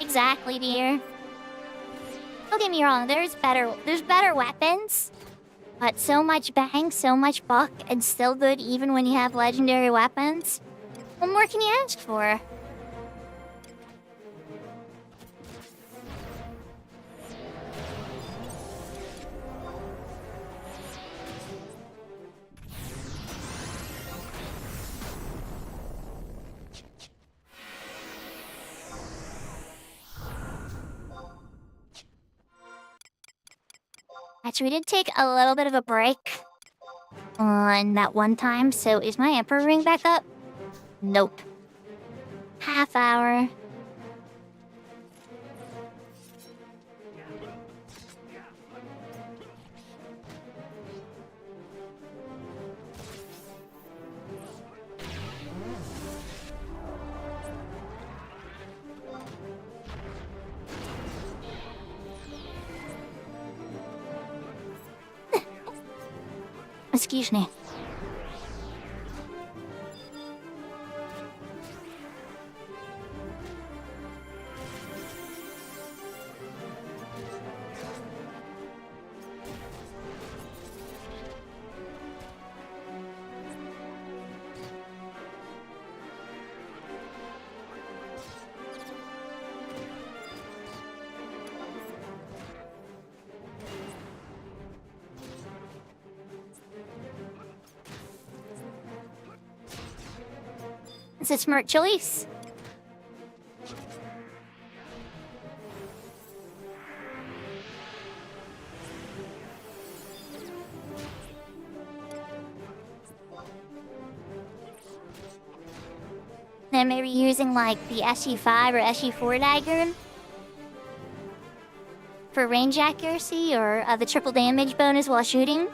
Exactly, dear. Don't get me wrong, there's better weapons. But so much bang, so much buck, and still good even when you have legendary weapons. What more can you ask for? Actually, we did take a little bit of a break on that one time, so is my Emperor ring back up? Nope. Half hour. Excuse me. It's a smart choice. Then maybe using like the SE5 or SE4 dagger for range accuracy or the triple damage bonus while shooting.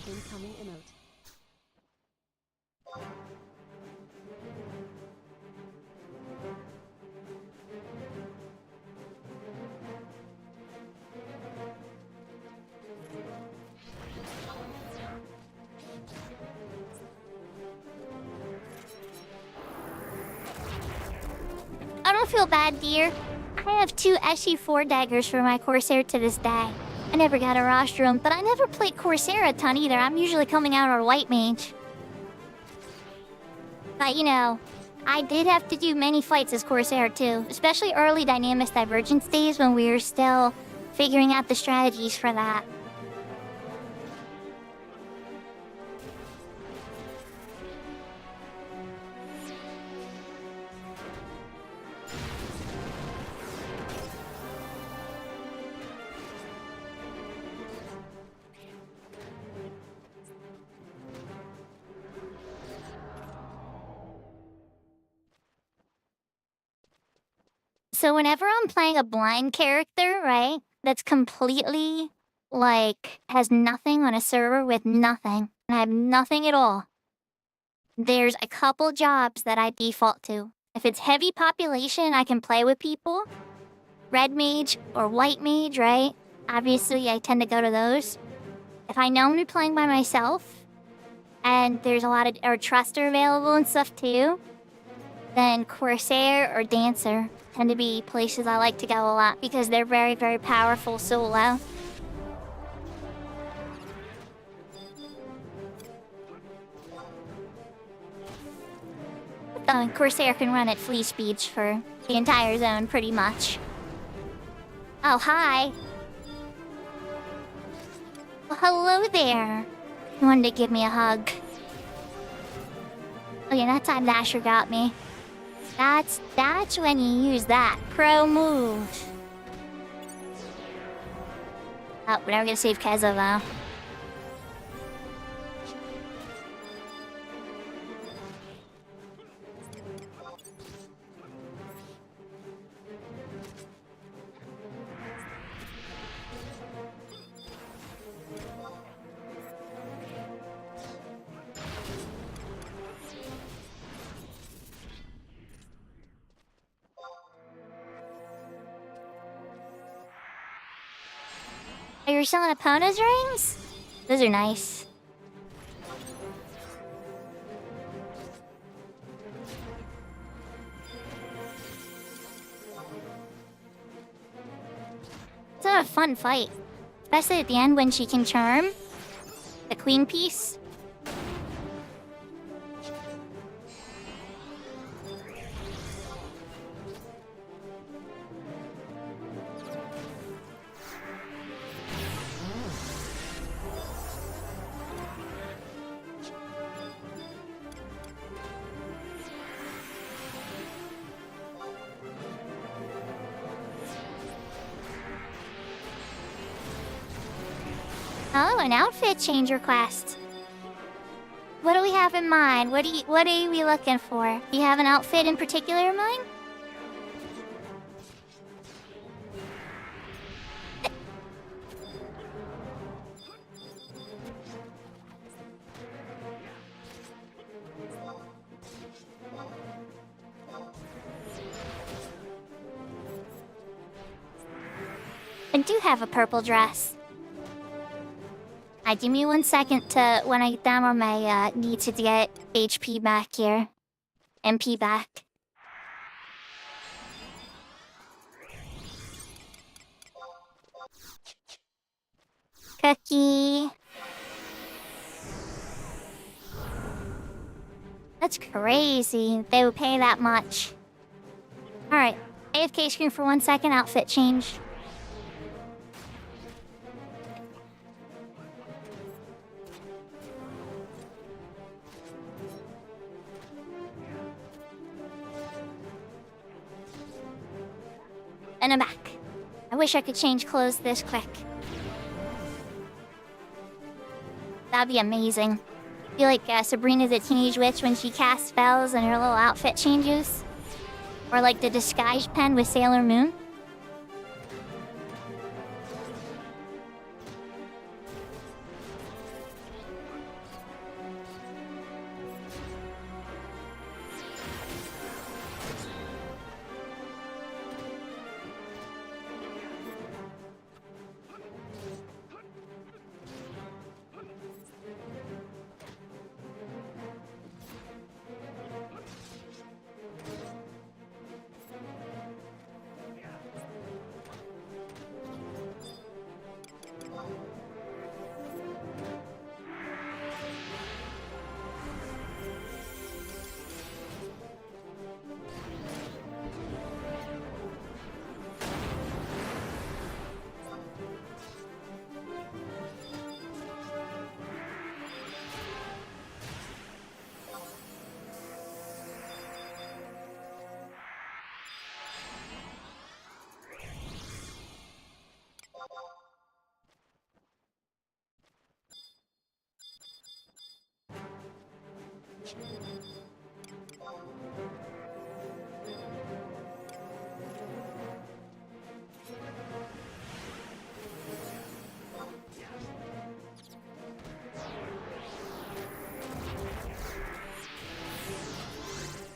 Incoming emote. I don't feel bad, dear. I have 2 SE4 daggers for my Corsair to this day. I never got a rostrum, but I never played Corsair a ton either. I'm usually coming out on White Mage. But you know, I did have to do many fights as Corsair too, especially early Dynamis Divergence days when we were still figuring out the strategies for that. So whenever I'm playing a blind character, right, that's completely, like, has nothing on a server with nothing, and I have nothing at all, there's a couple jobs that I default to. If it's heavy population, I can play with people. red mage or white mage, right? Obviously, I tend to go to those. If I know I'm gonna be playing by myself, and there's a lot of or Truster available and stuff too, then Corsair or Dancer tend to be places I like to go a lot because they're very, very powerful solo. Corsair can run at flea speeds for the entire zone pretty much. Oh, hi. Well, hello there. You wanted to give me a hug. Oh yeah, that time Dasher got me. That's when you use that pro move. Oh, we're never gonna save Keza though. Oh, you're selling Epona's rings? Those are nice. It's not a fun fight. Especially at the end when she can charm the queen piece. Oh, an outfit changer quest. What do we have in mind? What are we looking for? Do you have an outfit in particular in mind? I do have a purple dress. Give me 1 second to when I get down on my need to get HP back here. MP back. Cookie. That's crazy. They would pay that much. Alright. AFK screen for 1 second, outfit change. And I'm back. I wish I could change clothes this quick. That'd be amazing. I feel like Sabrina the Teenage Witch when she casts spells and her little outfit changes. Or like the disguise pen with Sailor Moon.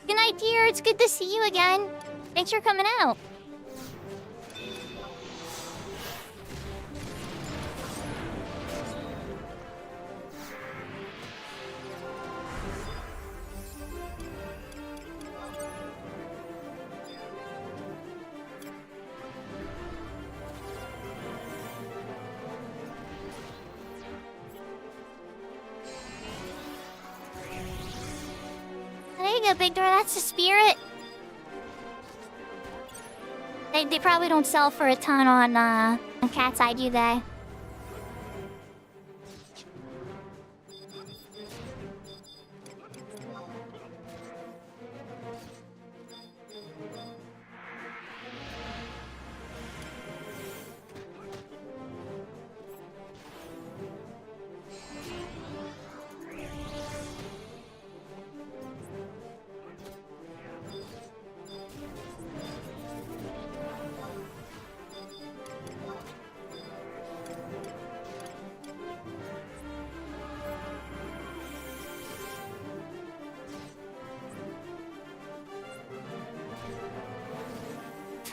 Good night, dear. It's good to see you again. Thanks for coming out. a big door. That's a spirit. They probably don't sell for a ton on Cat's Eye, do they?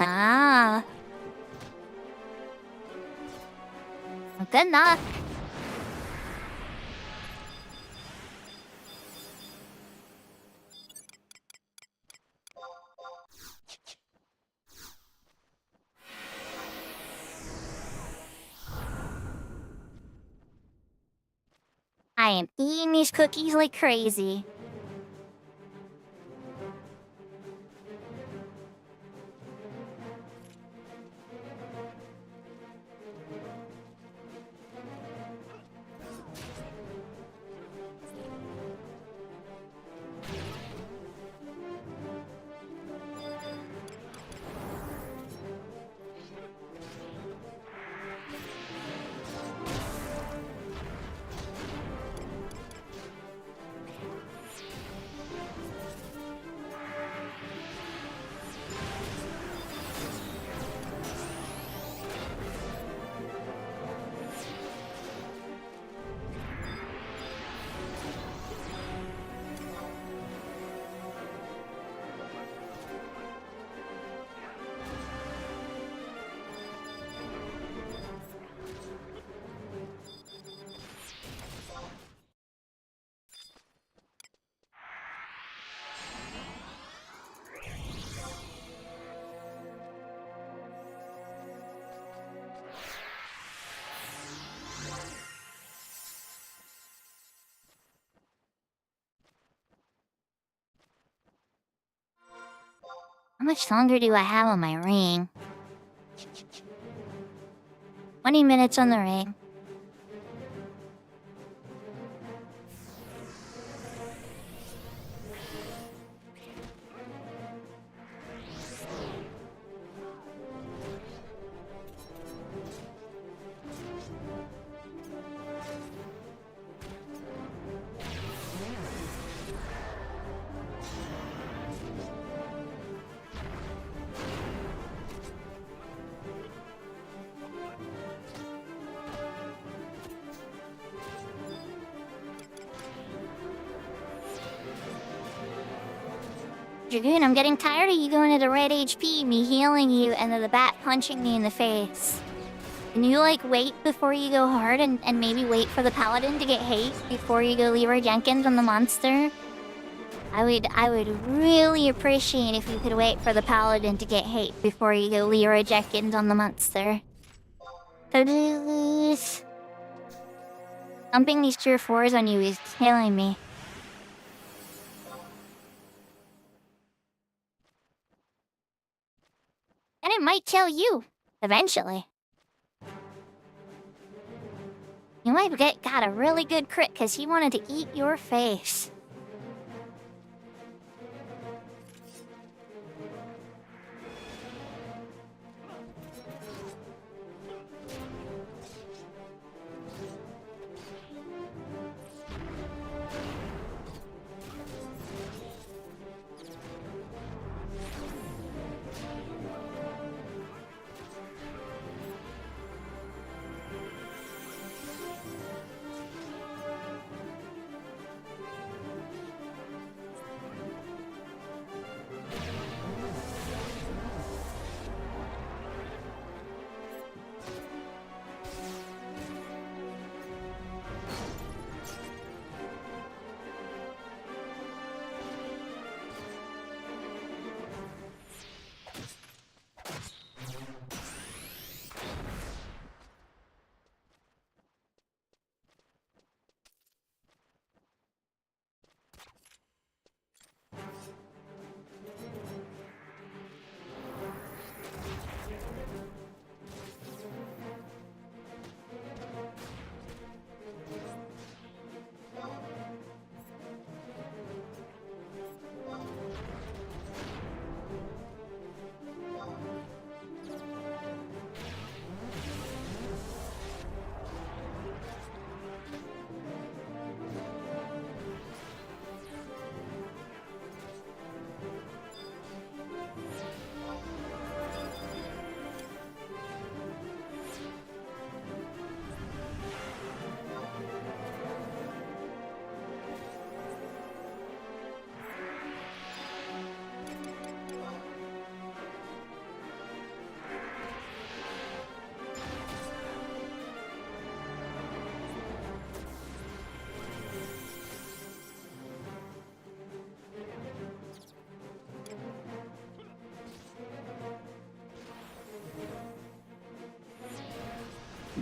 Ah. Good enough. I am eating these cookies like crazy. How much longer do I have on my ring? 20 minutes on the ring. Dragoon, I'm getting tired of you going to the red HP, me healing you, and then the bat punching me in the face. Can you, like, wait before you go hard and maybe wait for the paladin to get hate before you go Leroy Jenkins on the monster? I would really appreciate if you could wait for the paladin to get hate before you go Leroy Jenkins on the monster. Please. Dumping these tier 4s on you is killing me. And it might kill you, eventually. You might got a really good crit because he wanted to eat your face.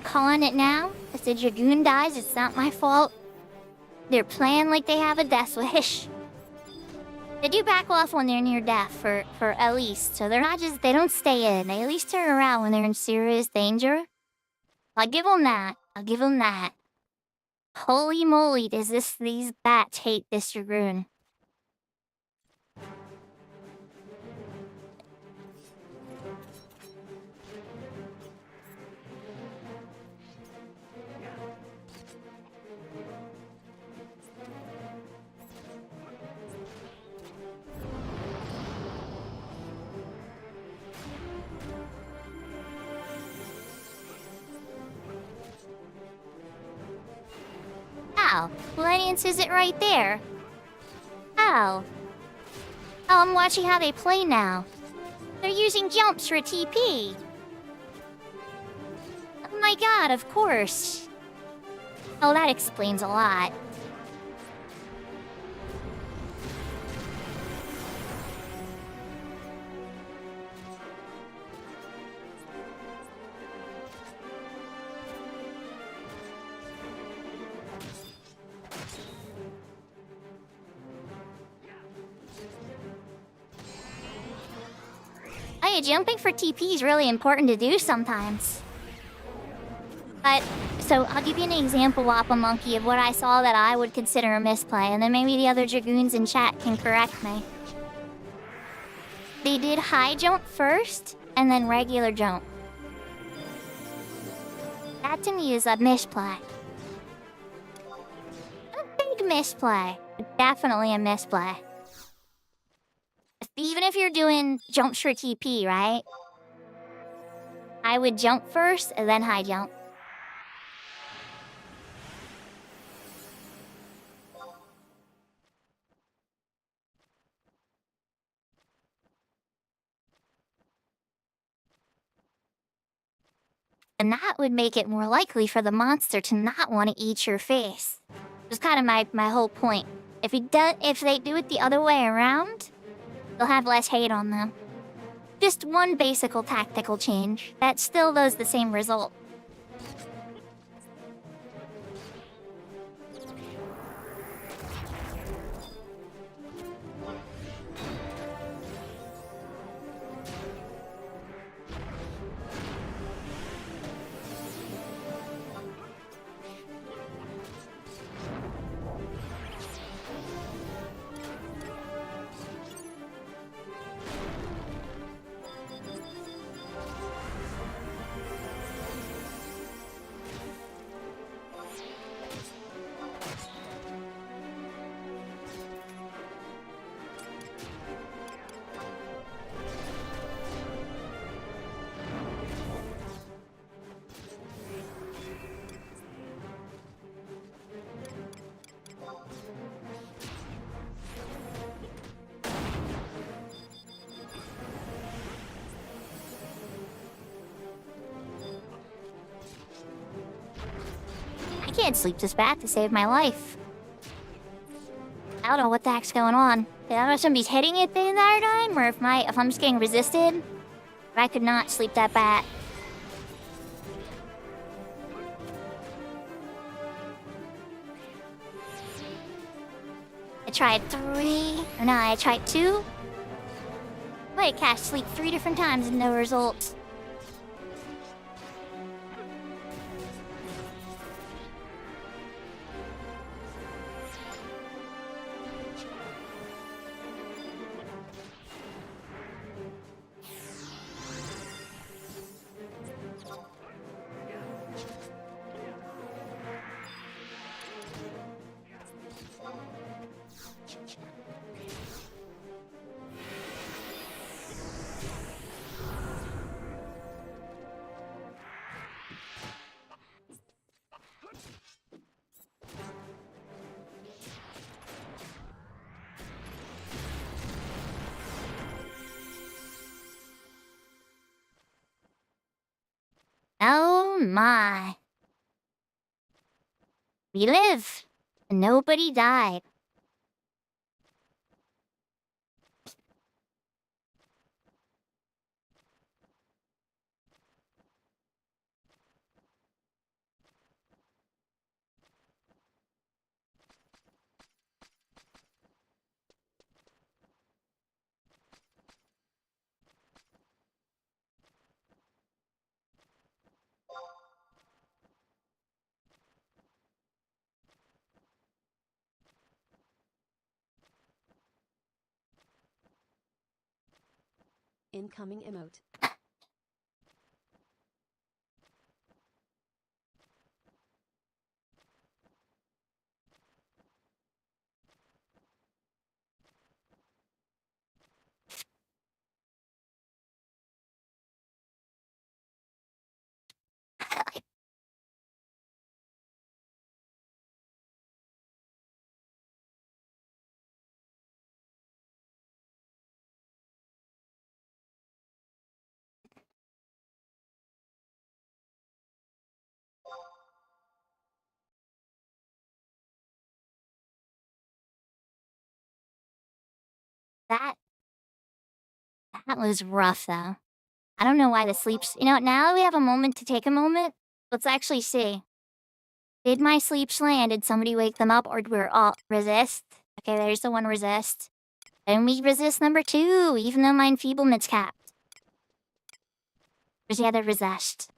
I'm calling it now. If the Dragoon dies, it's not my fault. They're playing like they have a death wish. They do back off when they're near death, for at least. So they're not just, they don't stay in. They at least turn around when they're in serious danger. I'll give them that. I'll give them that. Holy moly, does these bats hate this Dragoon. Ow, Millennium says it right there. Ow. Oh, I'm watching how they play now. They're using jumps for a TP. Oh my god, of course. Oh, that explains a lot. Oh yeah, jumping for TP is really important to do sometimes. But, so I'll give you an example, Wappa Monkey, of what I saw that I would consider a misplay, and then maybe the other Dragoons in chat can correct me. They did high jump first, and then regular jump. That to me is a misplay. A big misplay. Definitely a misplay. Even if you're doing jumps for TP, right? I would jump first, and then high jump. And that would make it more likely for the monster to not want to eat your face. It's kind of my whole point. If they do it the other way around, they'll have less hate on them. Just one basic tactical change that still does the same result. I can't sleep this bad to save my life. I don't know what the heck's going on. I don't know if somebody's hitting it the entire time, or if I'm just getting resisted. But I could not sleep that bad. I tried 2. Wait, cast sleep 3 different times and no results. Oh my. We live. Nobody died. Incoming emote. That was rough, though. I don't know why the sleeps. You know, now that we have a moment to take a moment, let's actually see. Did my sleeps land? Did somebody wake them up, or did we all resist? Okay, there's the one resist. And we resist number 2, even though my enfeeblement's capped. There's the other resist.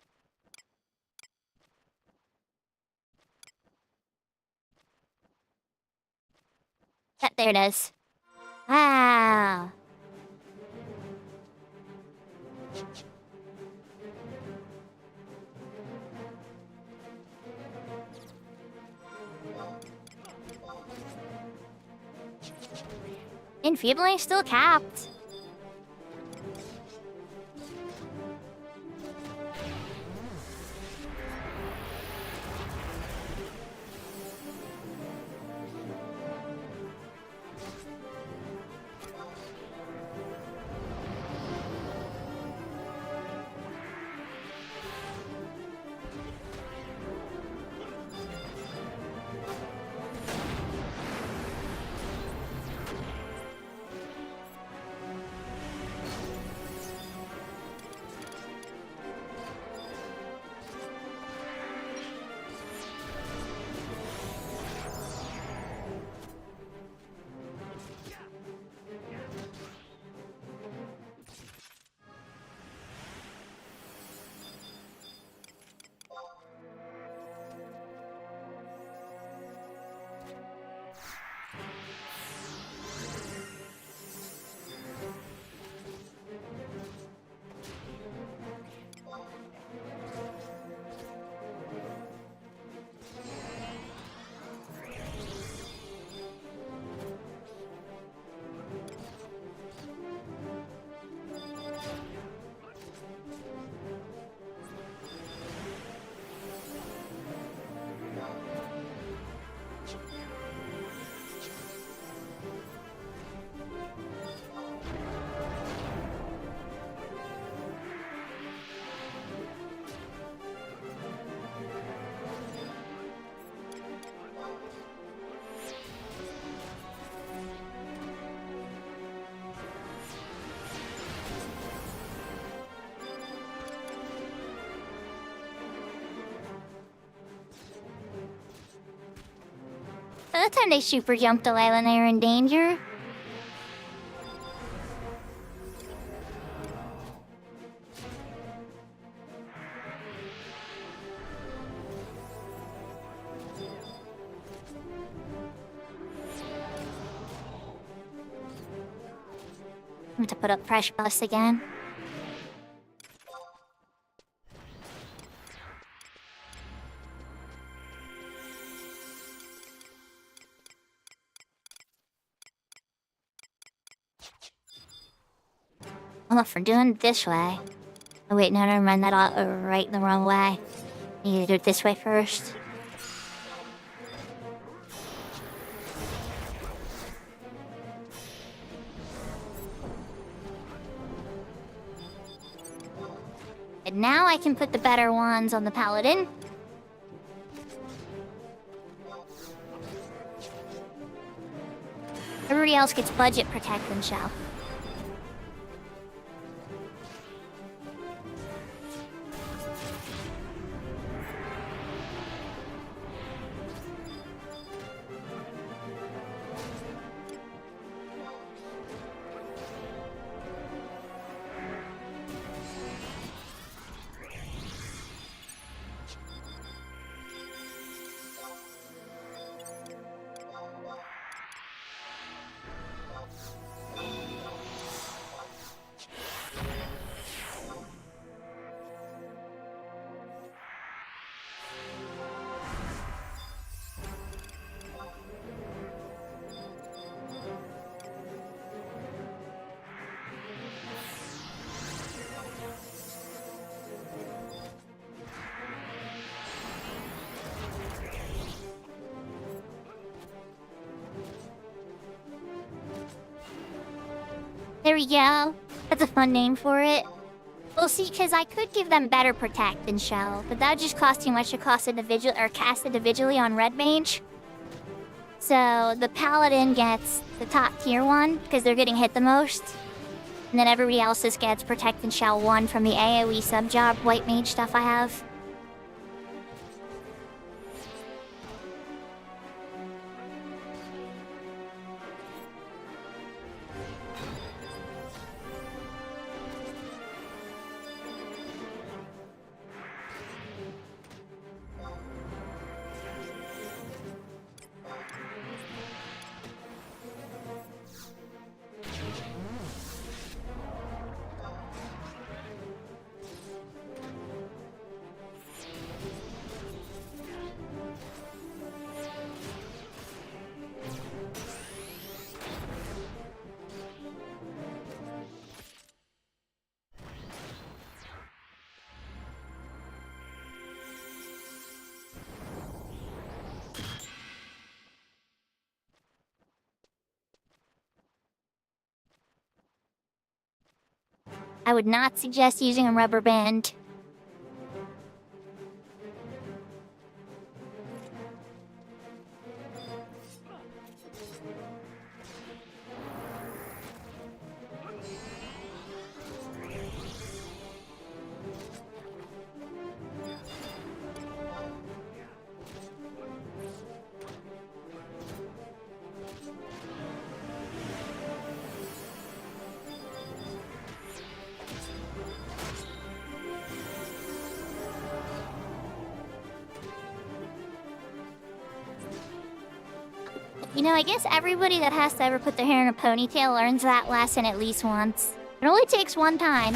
Yep, there it is. Wow. Enfeebling still capped. That time they super jumped away when they were in danger. I'm going to put up fresh bus again. Well, if we're doing it this way... Oh wait, no, never mind, that all right the wrong way. Need to do it this way first. And now I can put the better ones on the paladin. Everybody else gets budget protect themselves. There we go. That's a fun name for it. Well, see, because I could give them better protect than shell, but that'd just cost too much to cost individual or cast individually on red mage. So the paladin gets the top tier one because they're getting hit the most, and then everybody else just gets protect and shell 1 from the AoE sub job white mage stuff I have. I would not suggest using a rubber band. You know, I guess everybody that has to ever put their hair in a ponytail learns that lesson at least once. It only takes one time.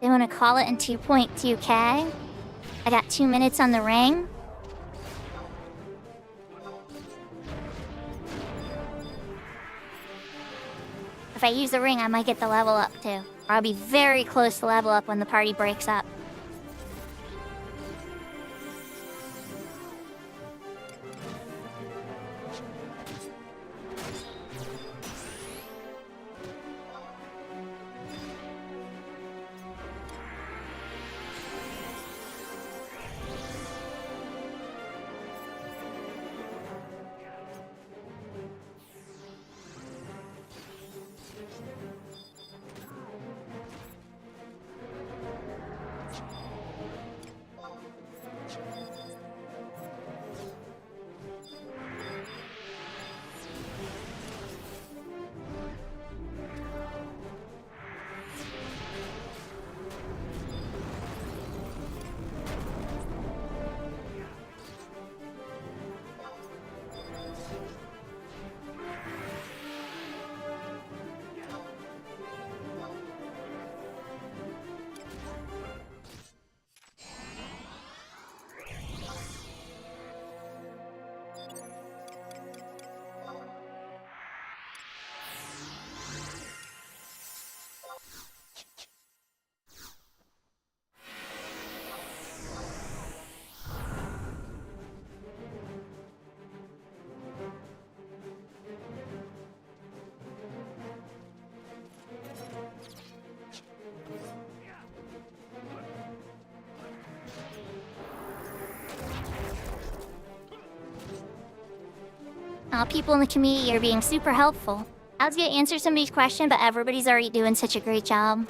They want to call it in 2.2k. I got 2 minutes on the ring. If I use the ring, I might get the level up too. Or I'll be very close to level up when the party breaks up. People in the community are being super helpful. I was gonna answer somebody's question, but everybody's already doing such a great job.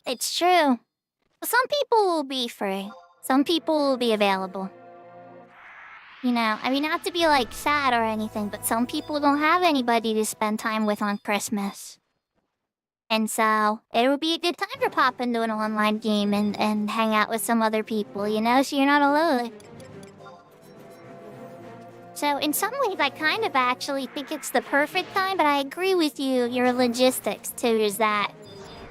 It's true. Some people will be free. Some people will be available. You know, I mean, not to be like sad or anything, but some people don't have anybody to spend time with on Christmas. And so it would be a good time to pop into an online game and hang out with some other people, you know, so you're not alone. So in some ways, I kind of actually think it's the perfect time, but I agree with you, your logistics too, is that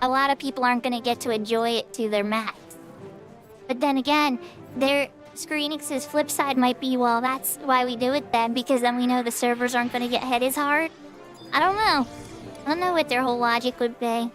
a lot of people aren't going to get to enjoy it to their max. But then again, Square Enix's flip side might be, well, that's why we do it then, because then we know the servers aren't going to get hit as hard. I don't know. I don't know what their whole logic would be.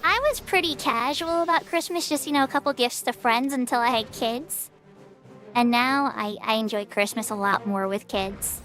I was pretty casual about Christmas, just, you know, a couple gifts to friends until I had kids. And now I enjoy Christmas a lot more with kids.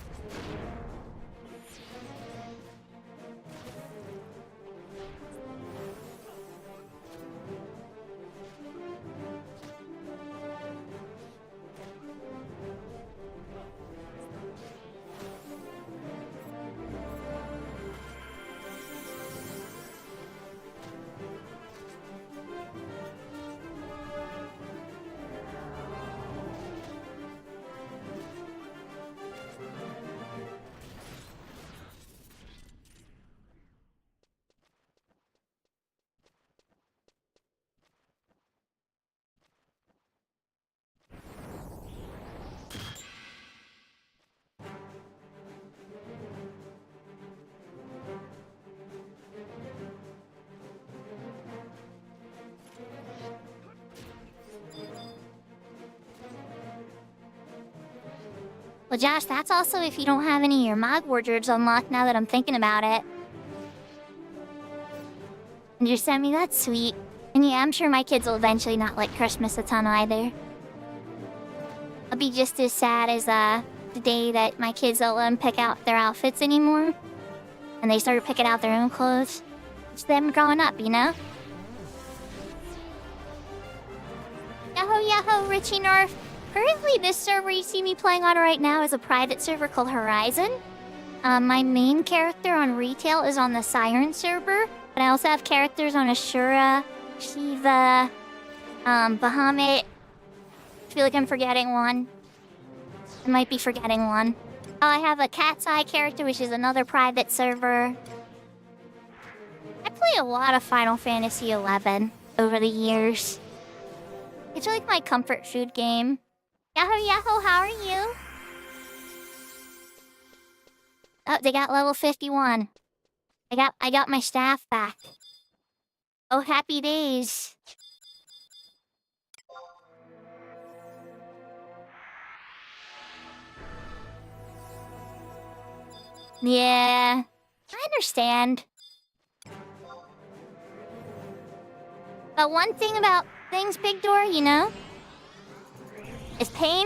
Well, Josh, that's also if you don't have any of your mod wardrobes unlocked now that I'm thinking about it. And you sent me, that's sweet. And yeah, I'm sure my kids will eventually not like Christmas a ton either. I'll be just as sad as the day that my kids don't let them pick out their outfits anymore. And they started picking out their own clothes. It's them growing up, you know? Yahoo, yahoo, Richie North. Currently, this server you see me playing on right now is a private server called Horizon. My main character on retail is on the Siren server, but I also have characters on Ashura, Shiva, Bahamut. I feel like I'm forgetting one. I might be forgetting one. Oh, I have a Cat's Eye character, which is another private server. I play a lot of Final Fantasy XI over the years. It's like my comfort food game. Yahoo, yahoo, how are you? Oh, they got level 51. I got my staff back. Oh, happy days. Yeah, I understand. But one thing about things, Big Door, you know? Is pain.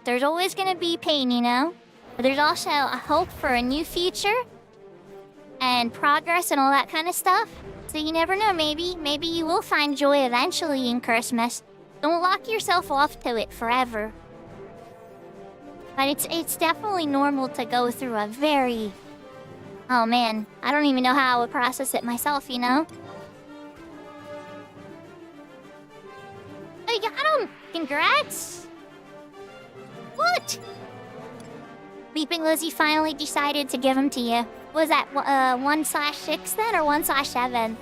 There's always gonna be pain, you know? But there's also a hope for a new future. And progress and all that kind of stuff. So you never know, maybe you will find joy eventually in Christmas. Don't lock yourself off to it forever. But it's definitely normal to go through a very... Oh man, I don't even know how I would process it myself, you know? I got him! Congrats! What? Leaping Lizzie finally decided to give him to you. Was that 1/6 then, or 1/7?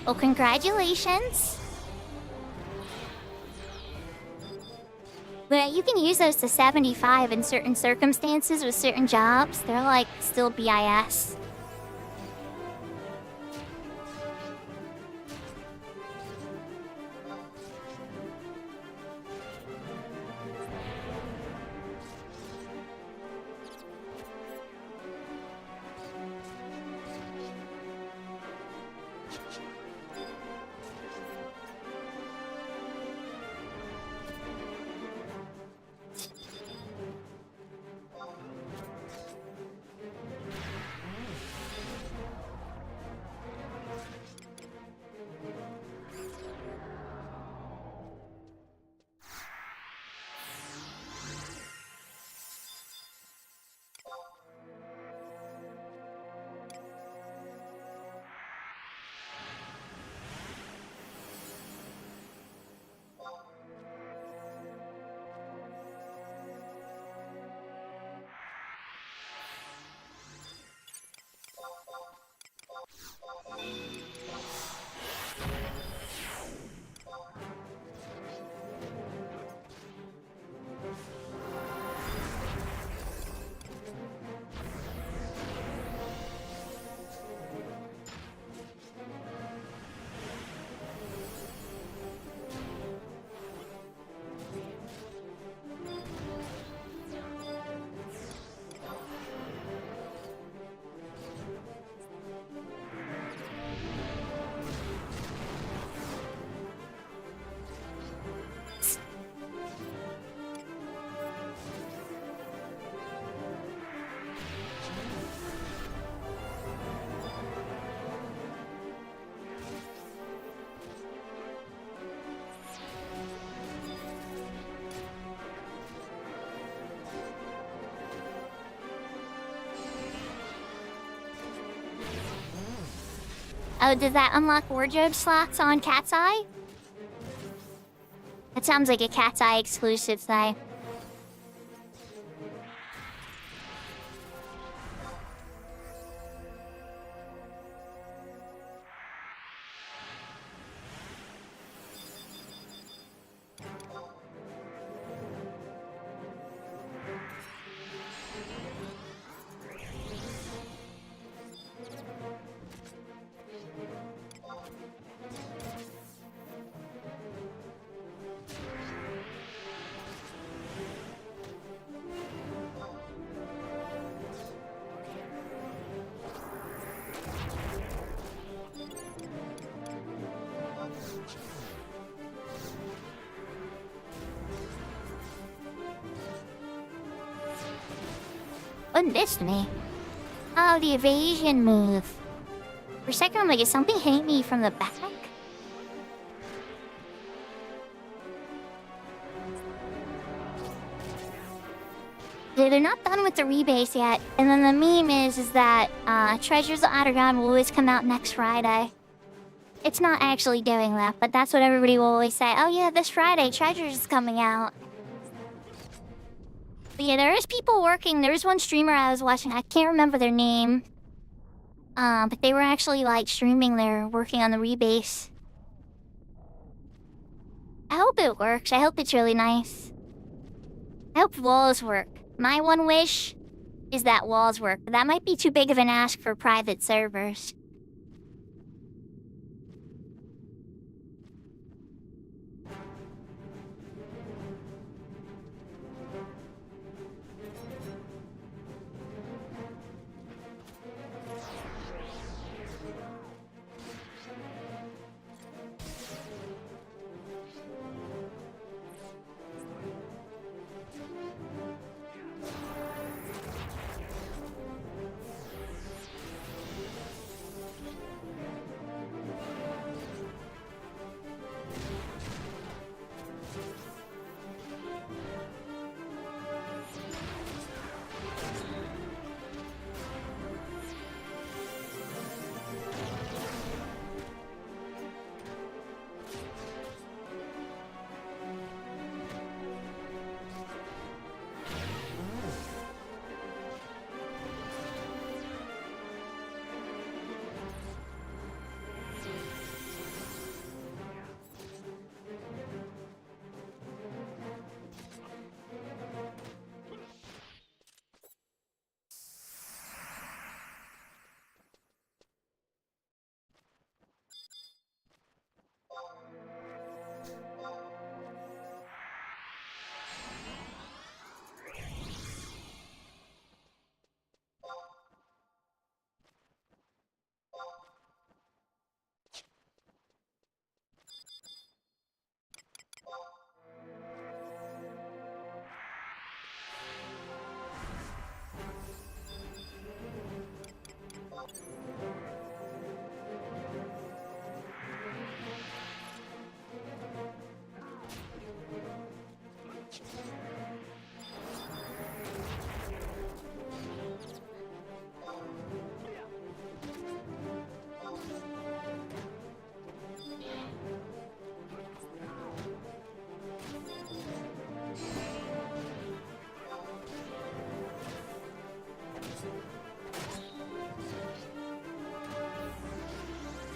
Well, congratulations. But you can use those to 75 in certain circumstances with certain jobs. They're like still BIS. Oh, does that unlock wardrobe slots on Cat's Eye? That sounds like a Cat's Eye exclusive thing. What this to me? Oh, the evasion move. For a second, I'm like, is something hitting me from the back? They're not done with the rebase yet. And then the meme is that Treasures of Atagon will always come out next Friday. It's not actually doing that, but that's what everybody will always say. Oh yeah, this Friday, Treasures is coming out. But yeah, there is people working. There's one streamer I was watching. I can't remember their name. But they were actually like streaming there, working on the rebase. I hope it works. I hope it's really nice. I hope walls work. My one wish is that walls work, but that might be too big of an ask for private servers.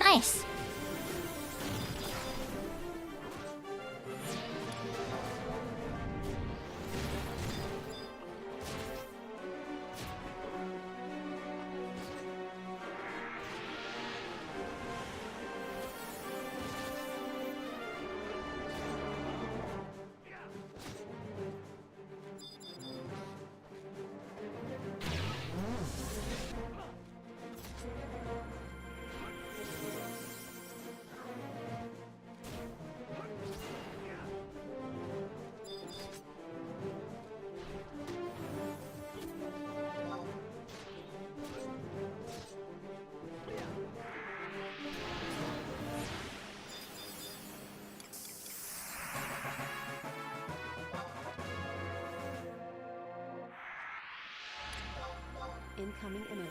Nice. Incoming image.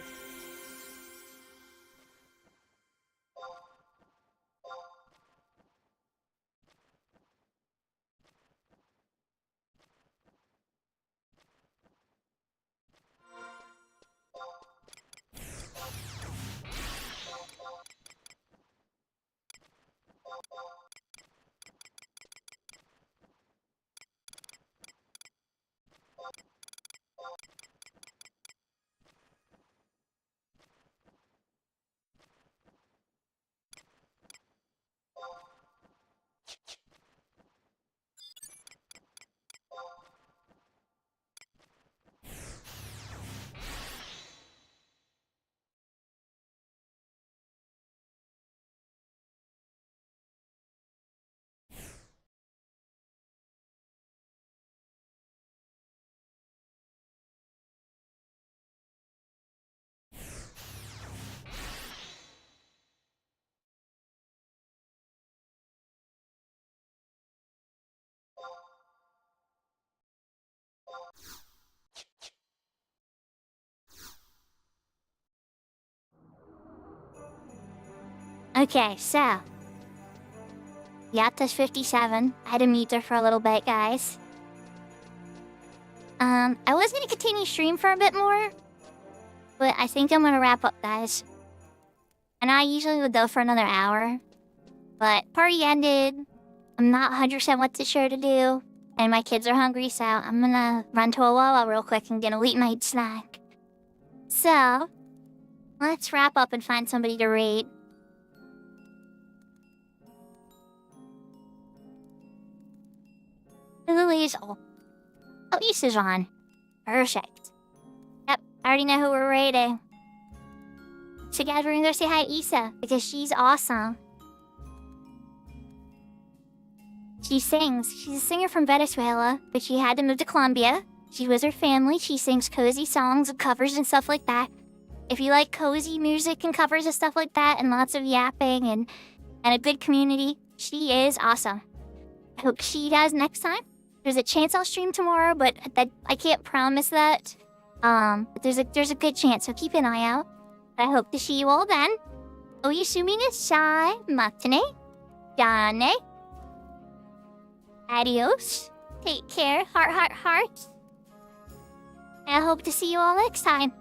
Okay, so Yatta's 57. I had to mute her for a little bit, guys. I was gonna continue stream for a bit more, but I think I'm gonna wrap up, guys. And I usually would go for another hour, but party ended. I'm not 100% what to sure to do, and my kids are hungry, so I'm gonna run to a Wawa real quick and get a late night snack. So, let's wrap up and find somebody to raid. Lily's... Oh, Lisa's on. Perfect. Yep, I already know who we're raiding. So guys, we're gonna go say hi to Issa, because she's awesome. She sings. She's a singer from Venezuela, but she had to move to Colombia. She's with her family. She sings cozy songs and covers and stuff like that. If you like cozy music and covers and stuff like that, and lots of yapping and a good community, she is awesome. I hope she does next time. There's a chance I'll stream tomorrow, but I can't promise that. But there's a good chance, so keep an eye out. I hope to see you all then. Oyasumi nasai, matane, dane. Adios. Take care, heart. I hope to see you all next time.